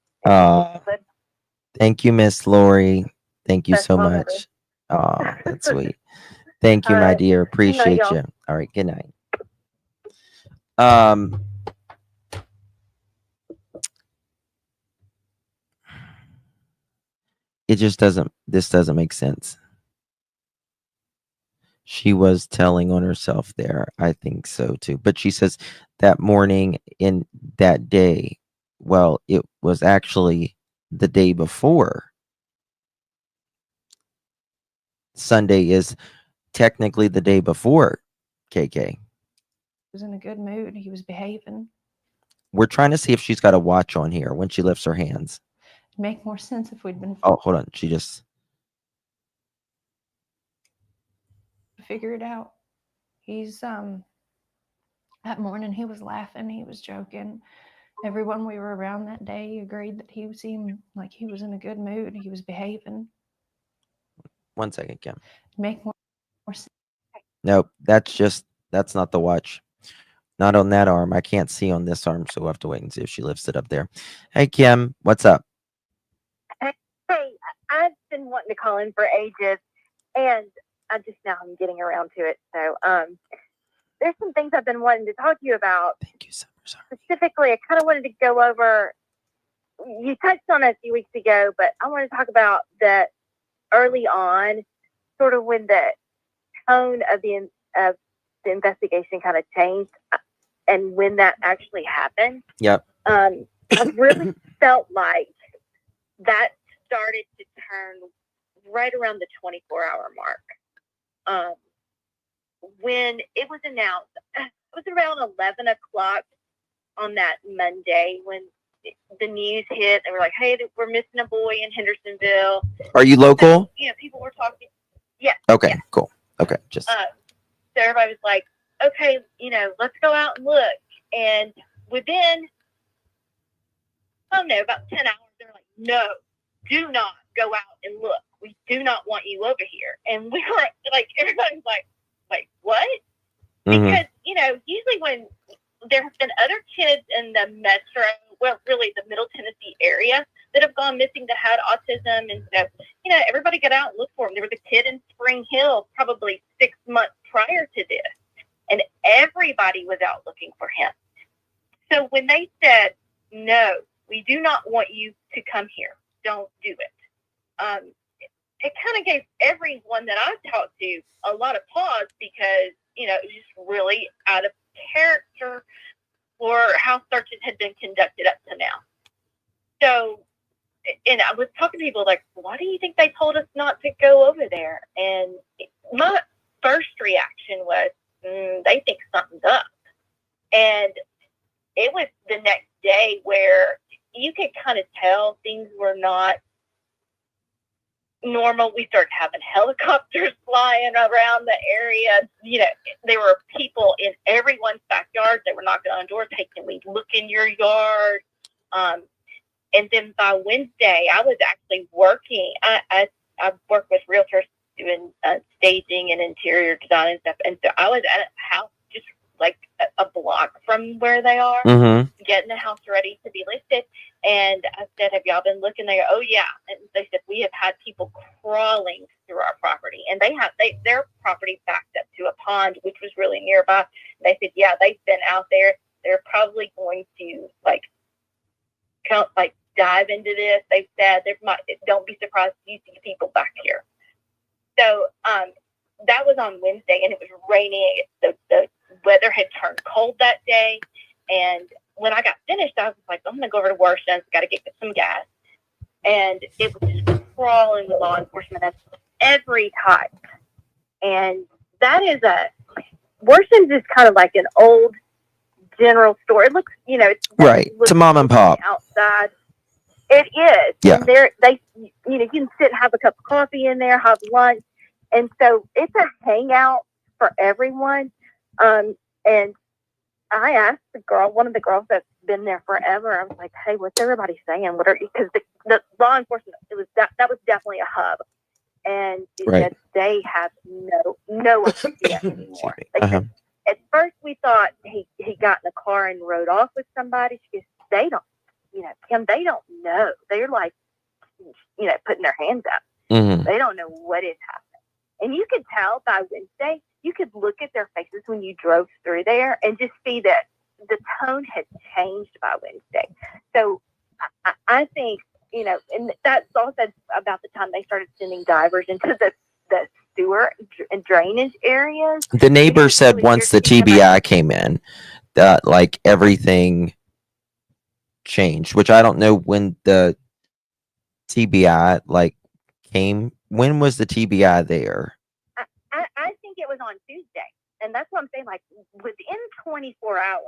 Thank you, Miss Lori. Thank you Best so mom much. Oh, that's sweet. Thank you, All my right. dear. Appreciate y'all. you. All right. Good night. It just doesn't. This doesn't make sense. She was telling on herself there. I think so too. But she says that morning in that day. Well, it was actually the day before. Sunday is technically the day before, KK. He was in a good mood. He was behaving. We're trying to see if she's got a watch on here when she lifts her hands. It'd make more sense if we'd been. Oh, hold on. She just. Figure it out. He's that morning he was laughing, he was joking. Everyone we were around that day agreed that he seemed like he was in a good mood. He was behaving. 1 second, Kim. Make more sense. Nope, that's not the watch. Not on that arm. I can't see on this arm, so we'll have to wait and see if she lifts it up there. Hey, Kim, what's up? Hey, I've been wanting to call in for ages, and I just now I'm getting around to it. So, there's some things I've been wanting to talk to you about. Thank you, Summer. Specifically, I kind of wanted to go over. You touched on it a few weeks ago, but I want to talk about that early on, sort of when the tone of the investigation kind of changed, and when that actually happened. Yep. I really felt like that started to turn right around the 24-hour mark. When it was announced, it was around 11 o'clock on that Monday when the news hit. They were like, hey, we're missing a boy in Hendersonville. Are you local? So, people were talking. Yeah. Okay, yeah. cool. Okay, just. So everybody was like, okay, let's go out and look. And within, about 10 hours, they're like, no, do not go out and look. We do not want you over here. And we were like, everybody's like, wait, what? Because, usually when there have been other kids in the metro, well, really the Middle Tennessee area that have gone missing that had autism. And so, everybody got out and looked for them. There was a kid in Spring Hill probably 6 months prior to this, and everybody was out looking for him. So when they said, no, we do not want you to come here, don't do it. It kind of gave everyone that I've talked to a lot of pause because, it was just really out of character for how searches had been conducted up to now. So, and I was talking to people like, why do you think they told us not to go over there? And my first reaction was, they think something's up. And it was the next day where you could kind of tell things were not normal. We started having helicopters flying around the area. There were people in everyone's backyard. They were knocking on doors, hey, can we look in your yard? And then by Wednesday, I was actually working. I work with realtors doing staging and interior design and stuff. And so I was at a house just like a block from where they are, getting the house ready to be listed. And I said, have y'all been looking? They go, oh, yeah. And they said, we have had people crawling through our property. And their property backed up to a pond, which was really nearby. They said, yeah, they've been out there. They're probably going to dive into this. They said, don't be surprised if you see people back here. So that was on Wednesday, and it was raining. The weather had turned cold that day. And when I got finished, I was like, I'm going to go over to Worson's, got to get some gas. And it was just crawling with law enforcement of every type. And that is Worson's is kind of like an old general store. It looks, right. It's a mom and pop. Outside. It is. Yeah. And you can sit and have a cup of coffee in there, have lunch. And so it's a hangout for everyone. And I asked one of the girls that's been there forever, I was like, hey, what's everybody saying? Because the law enforcement, that was definitely a hub. And she said they have no idea anymore. At first we thought he got in the car and rode off with somebody. She goes, they don't, Kim, they don't know. They're like, putting their hands up. They don't know what is happening. And you could tell by Wednesday, you could look at their faces when you drove through there and just see that the tone had changed by Wednesday. So I think, and that's also about the time they started sending divers into the sewer and drainage areas. The neighbor said once the TBI came in, that everything changed, which I don't know when the TBI came. When was the TBI there? I think it was on Tuesday. And that's what I'm saying. Within 24 hours,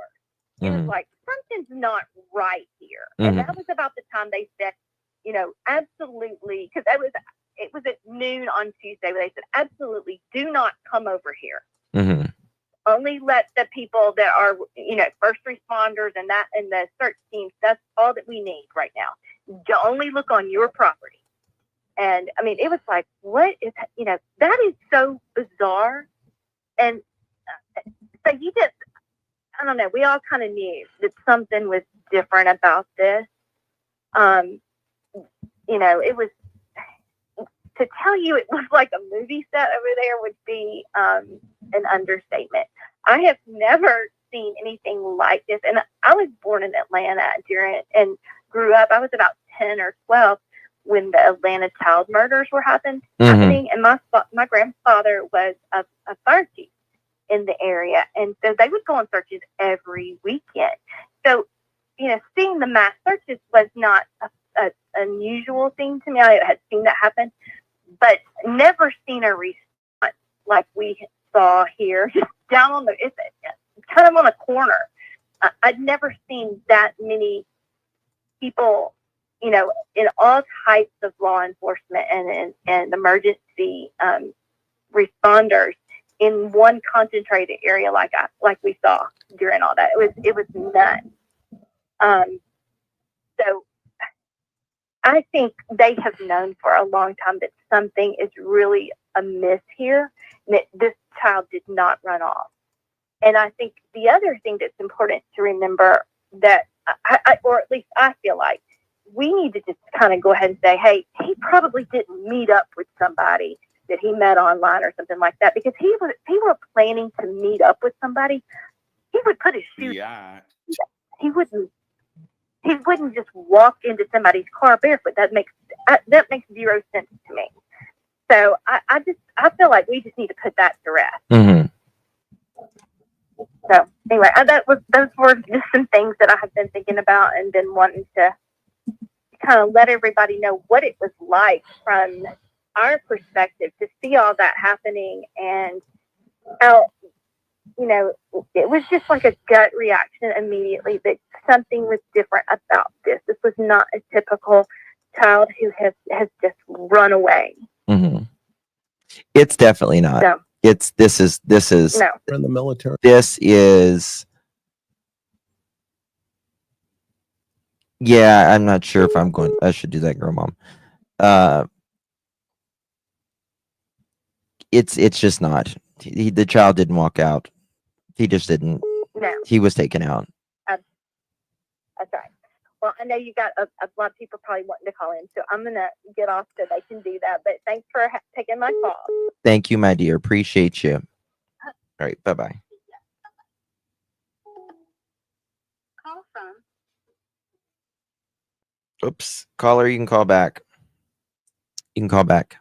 it was something's not right here. And that was about the time they said, absolutely, because it was at noon on Tuesday, where they said, absolutely do not come over here. Only let the people that are, first responders and the search teams, that's all that we need right now. Only look on your property. And I mean, it was like, what is, that is so bizarre. And so I don't know, we all kind of knew that something was different about this. It was, to tell you it was like a movie set over there would be an understatement. I have never seen anything like this. And I was born in Atlanta and grew up. I was about 10 or 12 when the Atlanta child murders were happening. And my grandfather was a fire chief in the area. And so they would go on searches every weekend. So, seeing the mass searches was not an unusual thing to me. I had seen that happen, but never seen a response like we saw here, just down on it's kind of on a corner. I'd never seen that many people, in all types of law enforcement and emergency responders in one concentrated area like we saw during all that. It was nuts. So I think they have known for a long time that something is really amiss here, and that this child did not run off. And I think the other thing that's important to remember that, or at least I feel like, we need to just kind of go ahead and say, hey, he probably didn't meet up with somebody that he met online or something like that. Because he were planning to meet up with somebody, he would put his shoes. Yeah. He wouldn't just walk into somebody's car barefoot. That makes zero sense to me. So I feel like we just need to put that to rest. Mm-hmm. So anyway, those were just some things that I have been thinking about and been wanting to kind of let everybody know what it was like from our perspective to see all that happening, and how, it was just like a gut reaction immediately that something was different about this. This was not a typical child who has just run away. Mm-hmm. It's definitely not. So, This is no. In the military. This is. Yeah, I'm not sure if I should do that, girl mom. It's just not. The child didn't walk out. He just didn't. No. He was taken out. That's right. Well, I know you got a lot of people probably wanting to call in, so I'm going to get off so they can do that. But thanks for taking my call. Thank you, my dear. Appreciate you. All right. Bye-bye. Call from. Oops. Caller, you can call back. You can call back.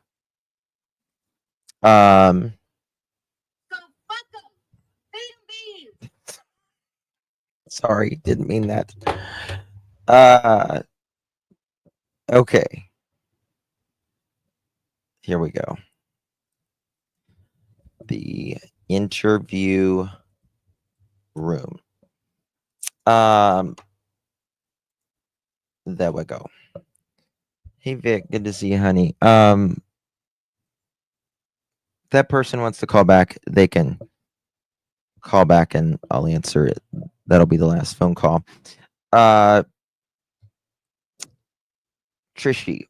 So fuck 'em. Feed 'em beans. Sorry, didn't mean that. Okay. Here we go. The interview room. There we go. Hey Vic, good to see you, honey. That person wants to call back, they can call back and I'll answer it. That'll be the last phone call. Trishy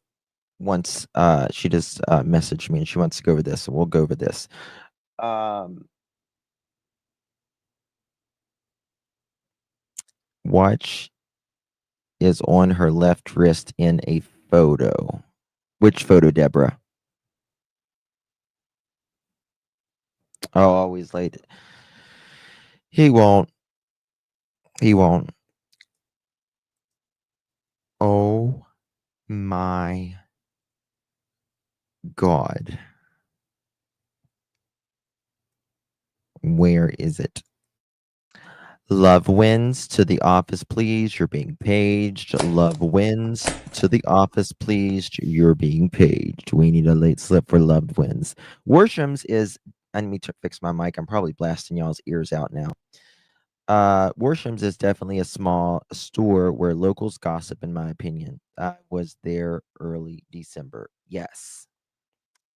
wants she just messaged me and she wants to go over this, so we'll go over this. Watch is on her left wrist in a photo. Which photo, Deborah? Oh, always late. He won't. He won't. Oh my God. Where is it? Love wins to the office, please. You're being paged. Love wins to the office, please. You're being paged. We need a late slip for loved wins. Worshams is, I need to fix my mic. I'm probably blasting y'all's ears out now. Worshams is definitely a small store where locals gossip, in my opinion. I was there early December. Yes.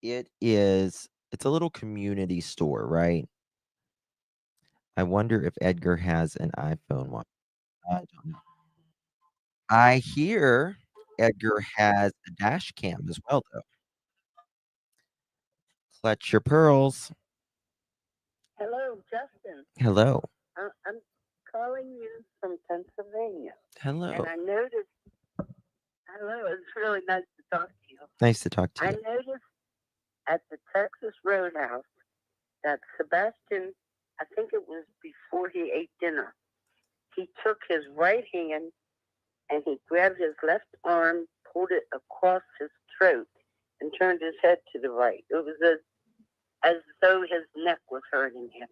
It is. It's a little community store, right? I wonder if Edgar has an iPhone one. I don't know. I hear Edgar has a dash cam as well, though. Clutch your pearls. Hello, Justin. Hello. I'm calling you from Pennsylvania. Hello. And I noticed, hello, it's really nice to talk to you. Nice to talk to I you. noticed at the Texas Roadhouse that Sebastian, I think it was before he ate dinner, he took his right hand and he grabbed his left arm, pulled it across his throat, and turned his head to the right. It was as though his neck was hurting him.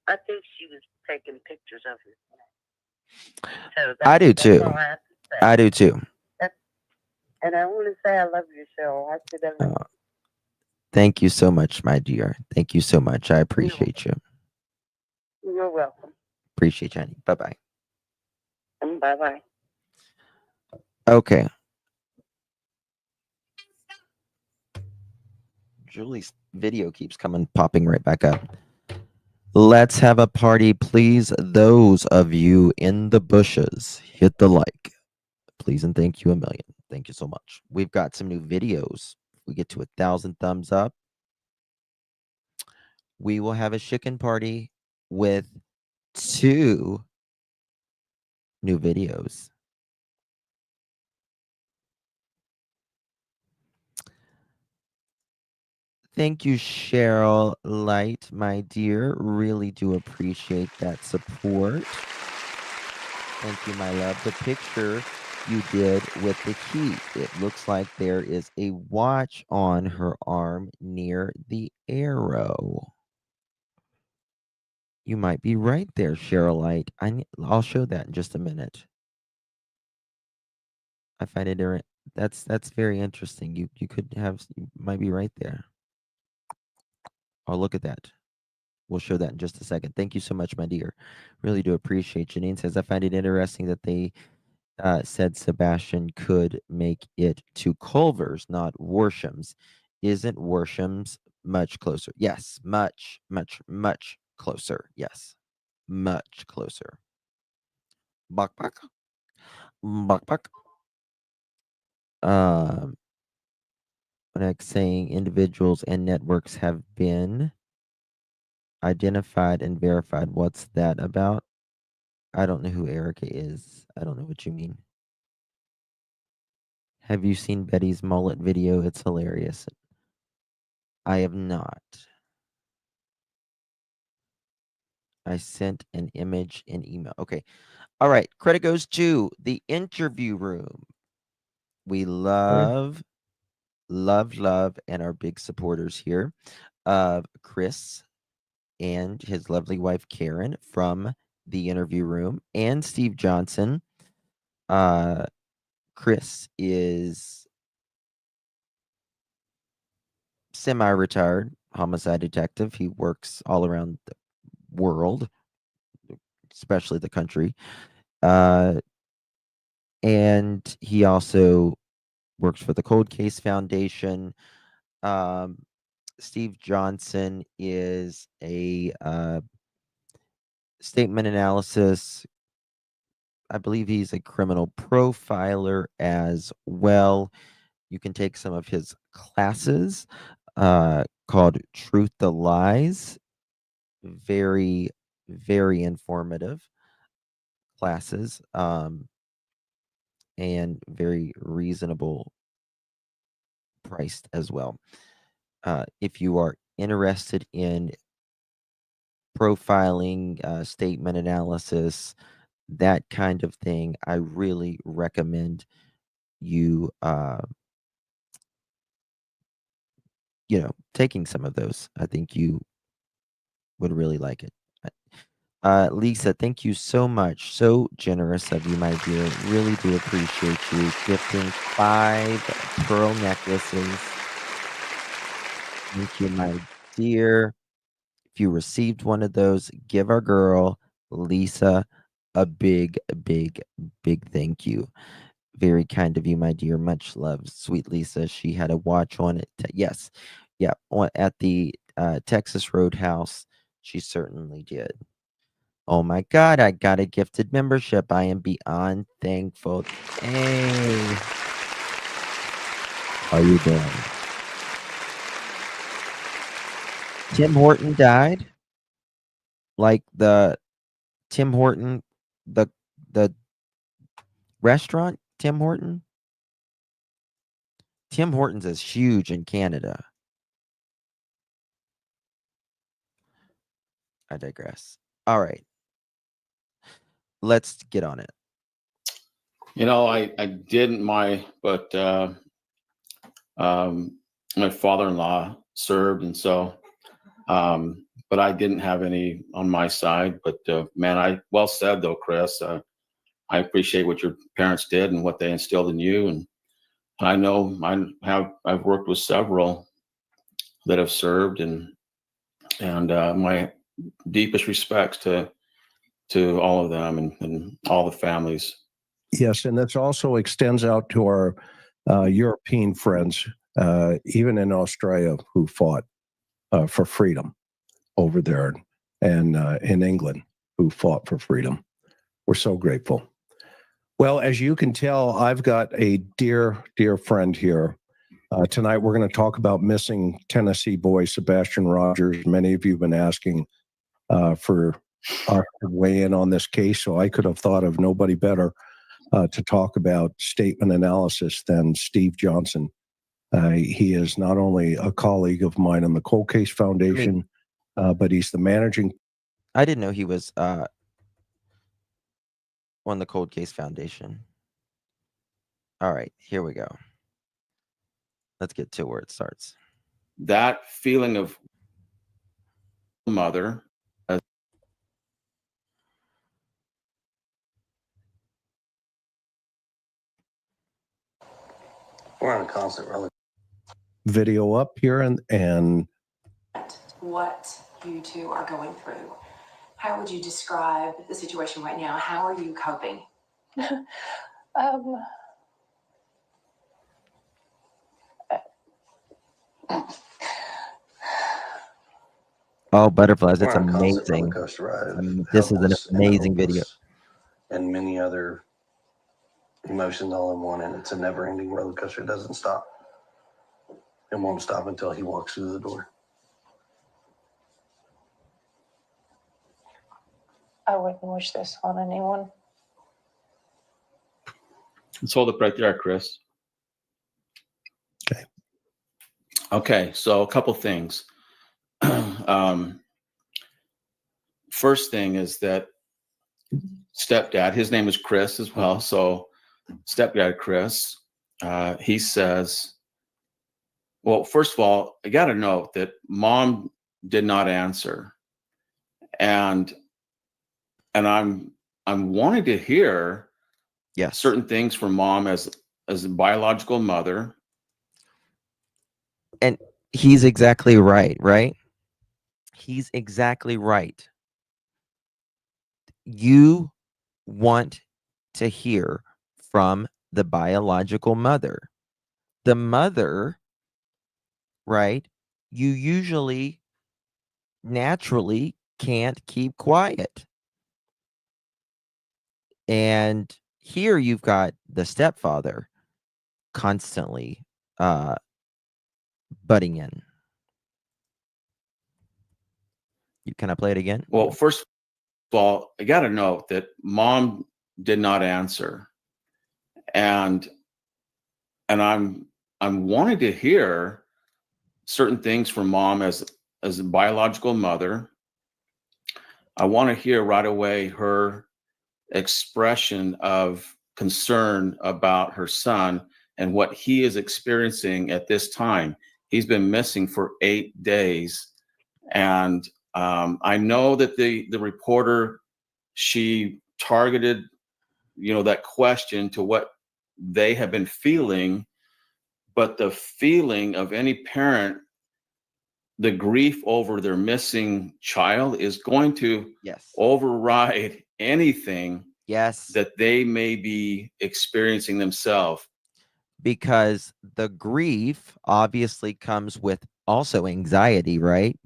I think she was taking pictures of his neck. So I do too. all I have to say. I do too. And I want to say I love your show. I should have. Thank you so much, my dear. Thank you so much. I appreciate you. You're welcome. Appreciate you, honey. Bye-bye. And bye-bye. Okay. Julie's video keeps popping right back up. Let's have a party, please. Those of you in the bushes, hit the like. Please and thank you a million. Thank you so much. We've got some new videos. If we get to 1,000 thumbs up, we will have a chicken party with 2 new videos. Thank you, Cheryl Light, my dear. Really do appreciate that support. Thank you, my love. The picture you did with the key, it looks like there is a watch on her arm near the arrow. You might be right there, Cheryl Light. I'll show that in just a minute. I find it that's very interesting. You might be right there. Oh, look at that. We'll show that in just a second. Thank you so much, my dear. Really do appreciate. Janine says, I find it interesting that they said Sebastian could make it to Culver's, not Worsham's. Isn't Worsham's much closer? Yes, much, much, much closer. Yes, much closer. Bak bak. Bak bak. Next saying individuals and networks have been identified and verified. What's that about? I don't know who Erica is. I don't know what you mean. Have you seen Betty's mullet video? It's hilarious. I have not. I sent an image in email. Okay. All right. Credit goes to the interview room. We love, and our big supporters here of Chris and his lovely wife, Karen, from the interview room, and Steve Johnson. Chris is semi-retired homicide detective. He works all around the world, especially the country. And he also works for the Cold Case Foundation. Steve Johnson is a statement analysis. I believe he's a criminal profiler as well. You can take some of his classes called Truth the Lies. Very, very informative classes, and very reasonable priced as well. If you are interested in profiling, statement analysis, that kind of thing, I really recommend you, taking some of those. I think you would really like it. Lisa, thank you so much. So generous of you, my dear. Really do appreciate you gifting 5 pearl necklaces. Thank you, my dear. If you received one of those, give our girl, Lisa, a big, big, big thank you. Very kind of you, my dear. Much love, sweet Lisa. She had a watch on it. Yes. Yeah. At the Texas Roadhouse, she certainly did. Oh my God, I got a gifted membership. I am beyond thankful. Hey. How you doing? Tim Horton died. Like the Tim Horton, the restaurant, Tim Horton. Tim Hortons is huge in Canada. I digress. All right. Let's get on it. I didn't but my father-in-law served, and so but I didn't have any on my side. But man, well said though, Chris. I appreciate what your parents did and what they instilled in you, and I know I've worked with several that have served, and my deepest respects to all of them and all the families. Yes, and this also extends out to our European friends, even in Australia, who fought for freedom over there, and in England, who fought for freedom. We're so grateful. Well, as you can tell, I've got a dear, dear friend here. Tonight, we're going to talk about missing Tennessee boy Sebastian Rogers. Many of you have been asking for our weigh in on this case, so I could have thought of nobody better to talk about statement analysis than Steve Johnson. He is not only a colleague of mine on the Cold Case Foundation, but he's the managing. I didn't know he was on the Cold Case Foundation. All right, here we go. Let's get to where it starts. That feeling of mother. We're on a constant roller. Video up here and what you two are going through. How would you describe the situation right now? How are you coping? Oh, butterflies! It's We're on a constant roller amazing. coaster ride of This is an helpless and amazing video. hopeless and many other emotions all in one, and it's a never-ending roller coaster. It doesn't stop. It won't stop until he walks through the door. I wouldn't wish this on anyone. Let's hold it right there, Chris. Okay. Okay, so a couple things. First thing is that stepdad, his name is Chris as well. So stepdad Chris, he says, well, first of all, I got to note that mom did not answer, and I'm wanting to hear certain things from mom as a biological mother. And he's exactly right, right? He's exactly right. You want to hear from the biological mother. The mother, right? You usually naturally can't keep quiet. And here you've got the stepfather constantly butting in. Can I play it again? Well, first of all, I got to note that mom did not answer, and I'm wanting to hear certain things from mom as a biological mother. I want to hear right away her expression of concern about her son and what he is experiencing at this time. He's been missing for 8 days, and I know that the reporter, she targeted, that question to what they have been feeling, but the feeling of any parent, the grief over their missing child is going to override anything that they may be experiencing themselves. Because the grief obviously comes with also anxiety, right?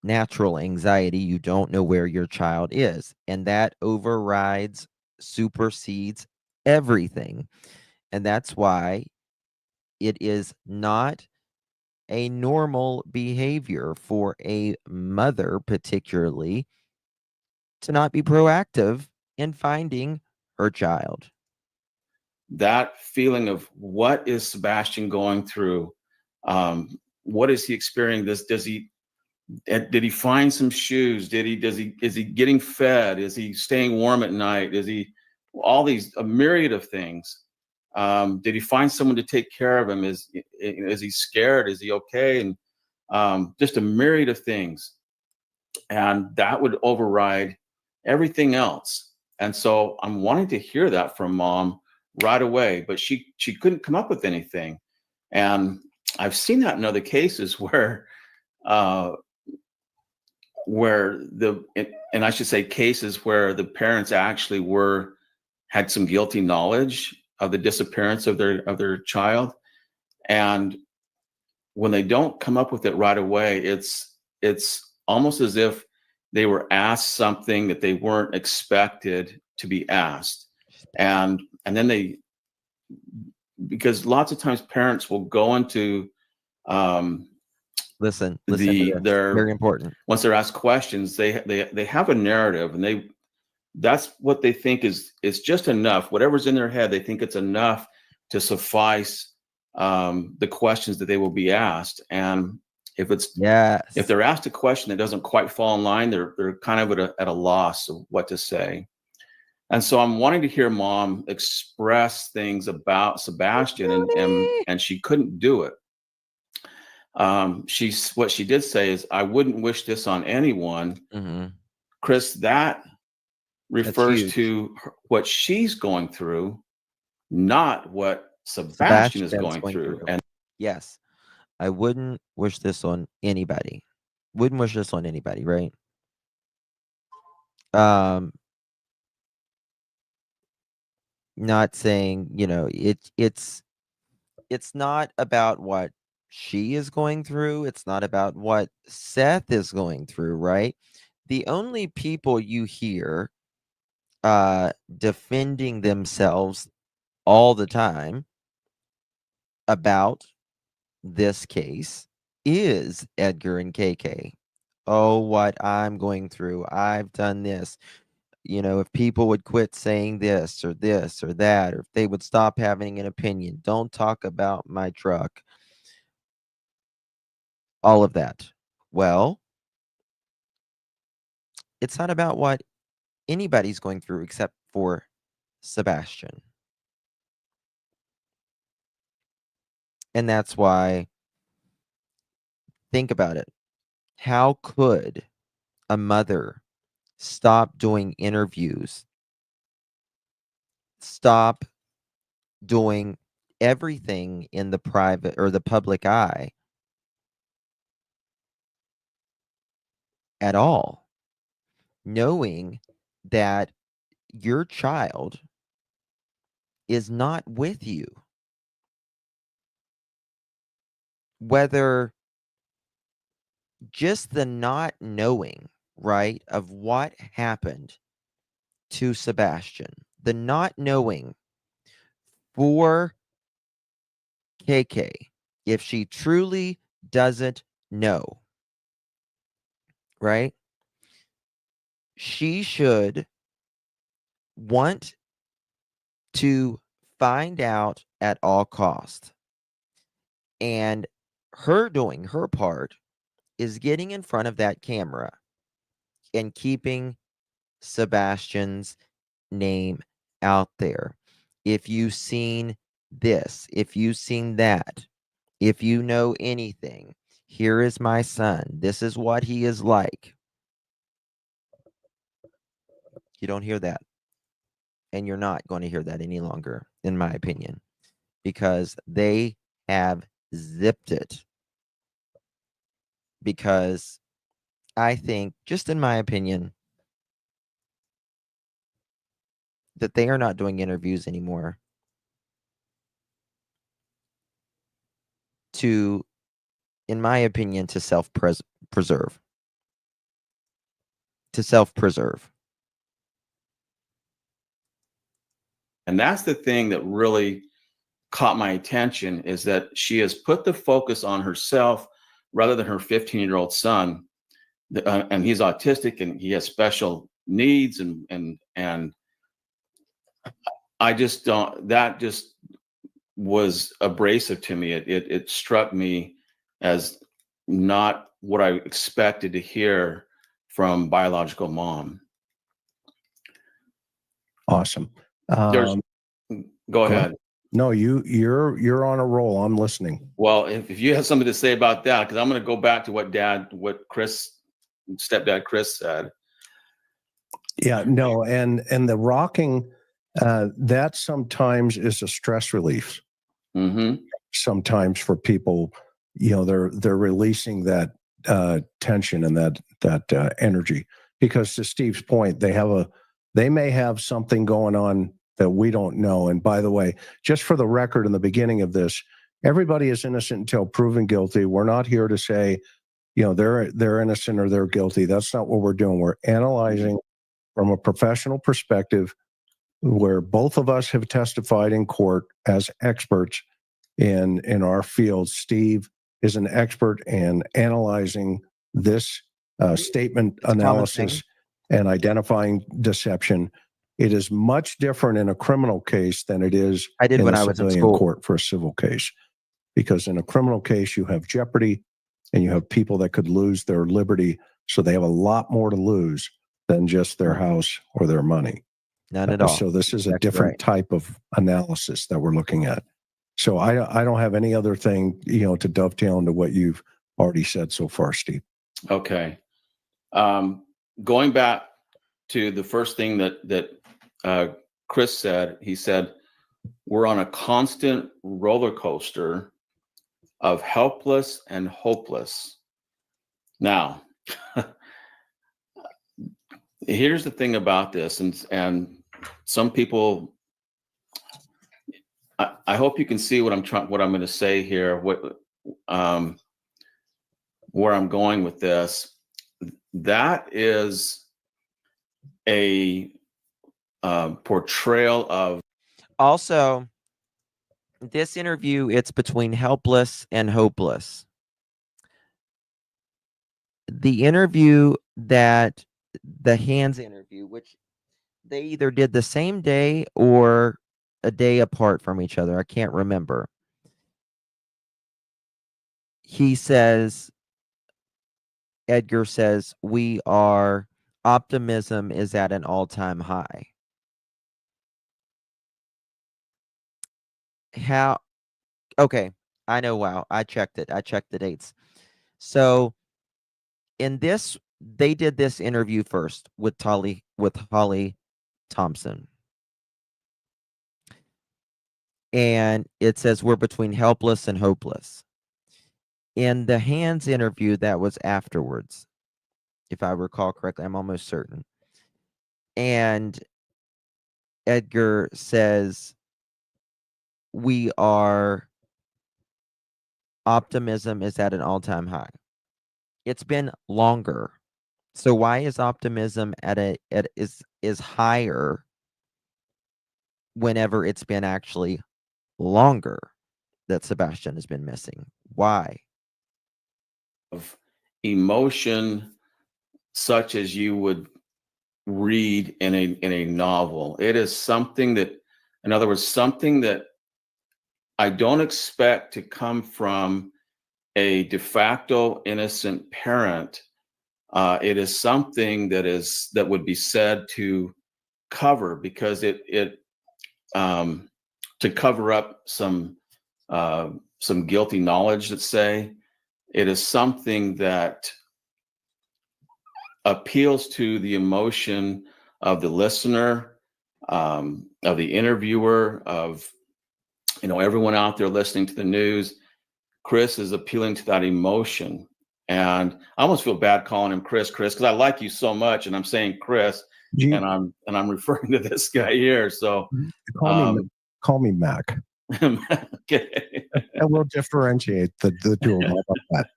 Natural anxiety. You don't know where your child is, and that overrides, supersedes everything. And that's why it is not a normal behavior for a mother, particularly, to not be proactive in finding her child. That feeling of what is Sebastian going through? What is he experiencing? Did he find some shoes? Is he getting fed? Is he staying warm at night? Is he a myriad of things? Did he find someone to take care of him? Is he scared? Is he okay? And just a myriad of things. And that would override everything else. And so I'm wanting to hear that from mom right away, but she couldn't come up with anything. And I've seen that in other cases where and I should say cases where the parents actually had some guilty knowledge of the disappearance of their child, and when they don't come up with it right away, it's almost as if they were asked something that they weren't expected to be asked, and then because lots of times parents will go into listen to this. Very important. Once they're asked questions, they have a narrative, and that's what they think is just enough. Whatever's in their head, they think it's enough to suffice the questions that they will be asked. And if Yes. they're asked a question that doesn't quite fall in line, they're kind of at a loss of what to say. And so I'm wanting to hear Mom express things about Sebastian, and she couldn't do it. What she did say is, "I wouldn't wish this on anyone." Mm-hmm. Chris, that refers huge. to what she's going through, not what Sebastian is Sebastian's going through. And yes, I wouldn't wish this on anybody. Wouldn't wish this on anybody, right? Not saying, it's not about what she is going through. It's not about what Seth is going through, right? The only people you hear defending themselves all the time about this case is Edgar and KK. Oh, what I'm going through. I've done this. If people would quit saying this or that, or if they would stop having an opinion, don't talk about my truck. All of that. Well, it's not about what anybody's going through except for Sebastian. And that's why, think about it. How could a mother stop doing interviews, stop doing everything in the private or the public eye at all, knowing that your child is not with you? Whether just the not knowing, right, of what happened to Sebastian, the not knowing for KK, if she truly doesn't know, right, she should want to find out at all cost. And her doing her part is getting in front of that camera and keeping Sebastian's name out there. If you've seen this, if you've seen that, if you know anything, here is my son. This is what he is like. You don't hear that. And you're not going to hear that any longer, in my opinion, because they have zipped it. Because I think, just in my opinion, that they are not doing interviews anymore to, in my opinion, to self-preserve. To self-preserve. And that's the thing that really caught my attention, is that she has put the focus on herself rather than her 15-year-old son. And he's autistic and he has special needs. And I just don't, that just was abrasive to me. It struck me as not what I expected to hear from biological mom. Awesome. Go ahead. No, you're on a roll. I'm listening. Well, if you have something to say about that, because I'm going to go back to what stepdad Chris said. Yeah, no, and the rocking, that sometimes is a stress relief. Mm-hmm. Sometimes for people, they're releasing that tension and that energy. Because to Steve's point, they may have something going on that we don't know. And by the way, just for the record, in the beginning of this, everybody is innocent until proven guilty. We're not here to say, they're innocent or they're guilty. That's not what we're doing. We're analyzing from a professional perspective, where both of us have testified in court as experts in our field. Steve is an expert in analyzing this statement analysis and identifying deception. It is much different in a criminal case than it is in a when I was in civilian school. court for a civil case. because in a criminal case, you have jeopardy and you have people that could lose their liberty. So they have a lot more to lose than just their house or their money. None at all. So this is a Exactly different right. type of analysis that we're looking at. So I don't have any other thing, to dovetail into what you've already said so far, Steve. Okay. Going back to the first thing that Chris said, he said, we're on a constant roller coaster of helpless and hopeless. Now, here's the thing about this, and some people, I hope you can see what I'm going to say here, where I'm going with this. That is a portrayal of. Also, this interview, it's between helpless and hopeless. The interview that the Hands interview, which they either did the same day or a day apart from each other. I can't remember. He says, Edgar says, optimism is at an all-time high. Okay, I know. Wow, I checked it. I checked the dates. So they did this interview first with Holly Thompson. And it says we're between helpless and hopeless. In the Hands interview that was afterwards, if I recall correctly, I'm almost certain. And Edgar says optimism is at an all-time high. It's been longer. So why is optimism is higher whenever it's been actually longer that Sebastian has been missing? Why? Of emotion such as you would read in a novel. It is something that, in other words, something that I don't expect to come from a de facto innocent parent. It is something that would be said to cover, because to cover up some guilty knowledge, let's say. It is something that appeals to the emotion of the listener, of the interviewer, of everyone out there listening to the news. Chris is appealing to that emotion, and I almost feel bad calling him Chris, because I like you so much, and I'm saying Chris, and I'm referring to this guy here. So call me Mac. Okay. And we'll differentiate the two of them about that.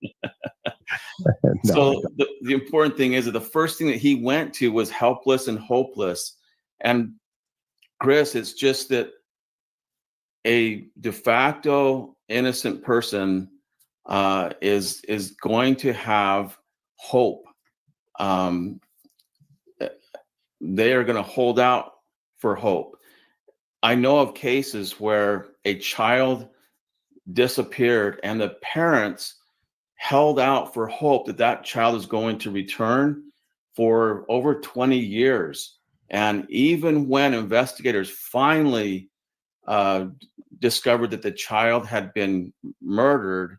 No, so the important thing is that the first thing that he went to was helpless and hopeless. And Chris, it's just that a de facto innocent person is going to have hope. They are going to hold out for hope. I know of cases where a child disappeared and the parents held out for hope that child is going to return for over 20 years. And even when investigators finally discovered that the child had been murdered,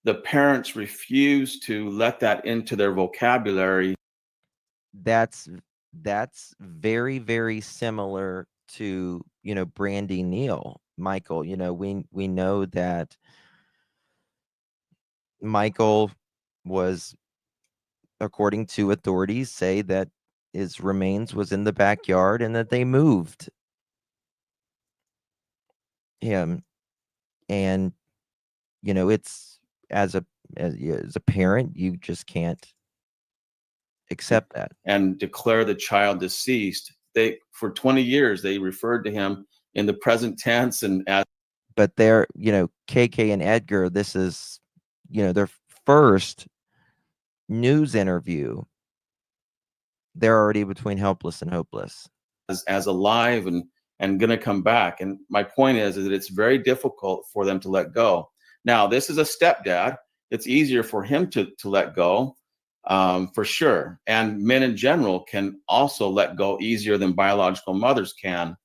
the parents refused to let that into their vocabulary. That's very, very similar to, Brandy Neal, Michael. We know that Michael was, according to authorities, say that his remains was in the backyard and that they moved him. And, it's as a parent, you just can't accept that and declare the child deceased. For 20 years, they referred to him in the present tense but they're, KK and Edgar, this is, their first news interview. They're already between helpless and hopeless. As alive and going to come back. And my point is that it's very difficult for them to let go. Now, this is a stepdad. It's easier for him to let go, for sure. And men in general can also let go easier than biological mothers can.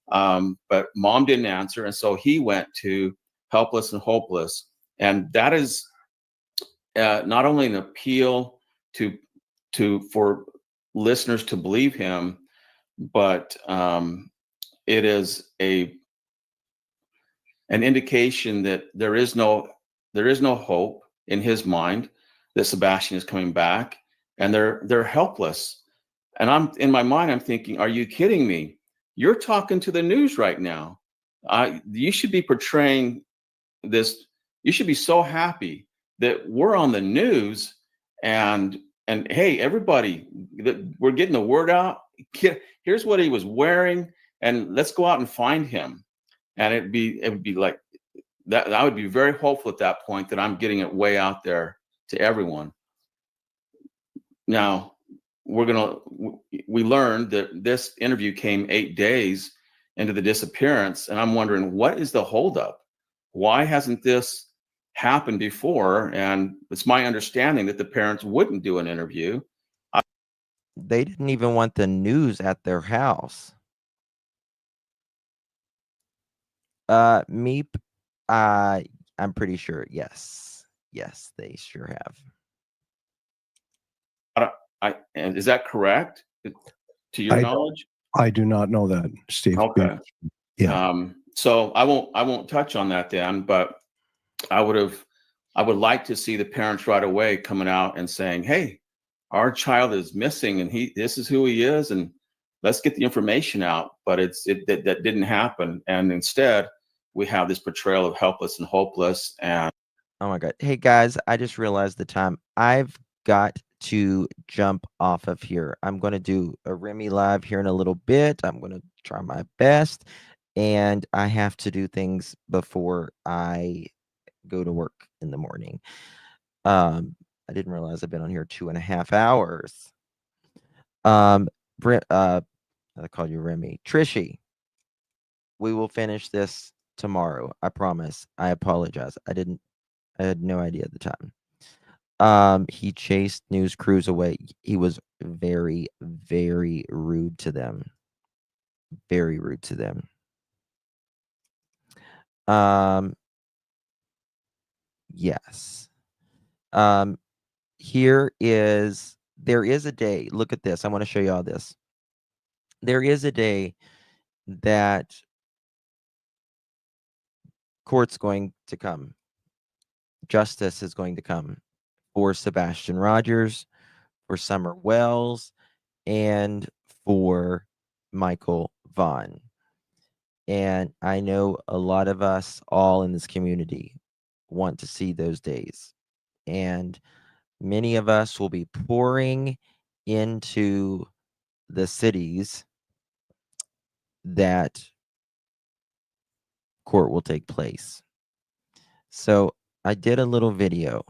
But mom didn't answer. And so he went to helpless and hopeless. And that is not only an appeal for listeners to believe him, but it is an indication that there is no hope in his mind that Sebastian is coming back, and they're helpless. And in my mind, I'm thinking, are you kidding me? You're talking to the news right now. You should be portraying this. You should be so happy that we're on the news, and hey, everybody, we're getting the word out. Here's what he was wearing, and let's go out and find him. And it would be like that. I would be very hopeful at that point that I'm getting it way out there to everyone. Now, we learned that this interview came 8 days into the disappearance, and I'm wondering, what is the holdup? Why hasn't this happened before? And it's my understanding that the parents wouldn't do an interview. They didn't even want the news at their house. Meep, I'm pretty sure. Yes, they sure have. And is that correct? To your knowledge? I do not know that, Steve. Okay. Yeah. So I won't touch on that then, but I would like to see the parents right away coming out and saying, hey, our child is missing, and this is who he is, and let's get the information out. But that didn't happen. And instead we have this portrayal of helpless and hopeless. And oh my God. Hey guys, I just realized the time. I've got to jump off of here. I'm going to do a Remi live here in a little bit. I'm going to try my best, and I have to do things before I go to work in the morning. I didn't realize I've been on here 2.5 hours. I call you Remi. Trishy, we will finish this tomorrow. I promise. I apologize. I had no idea at the time. He chased news crews away. He was very, very rude to them. Very rude to them. Yes. There is a day. Look at this. I want to show you all this. There is a day that court's going to come. Justice is going to come for Sebastian Rogers, for Summer Wells, and for Michael Vaughn. And I know a lot of us all in this community want to see those days. And many of us will be pouring into the cities that court will take place. So I did a little video.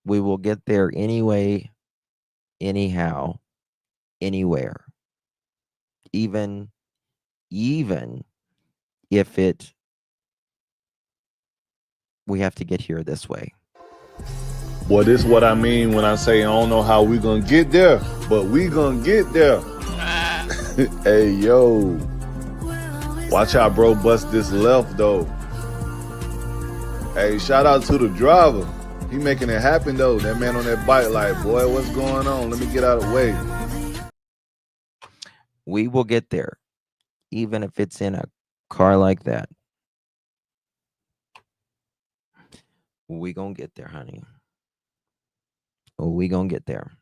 We will get there anyway, anyhow, anywhere. Even if we have to get here this way. Well, this is what I mean when I say I don't know how we gonna get there, but we gonna get there. Hey, yo. Watch out, bro, bust this left, though. Hey, shout out to the driver. He making it happen, though. That man on that bike, like, boy, what's going on? Let me get out of the way. We will get there, even if it's in a car like that. We gonna get there, honey. We gonna get there.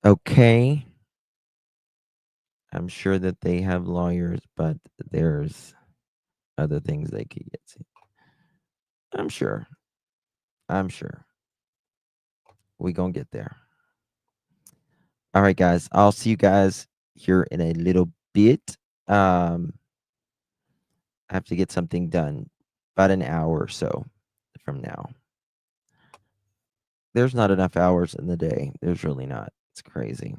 Okay. I'm sure that they have lawyers, but there's other things they could get to. I'm sure. We gonna get there. All right, guys. I'll see you guys here in a little bit. I have to get something done about an hour or so from now. There's not enough hours in the day. There's really not. It's crazy.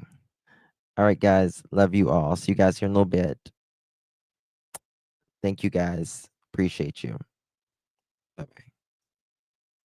All right, guys. Love you all. See you guys here in a little bit. Thank you, guys. Appreciate Appreciate you. Bye-bye.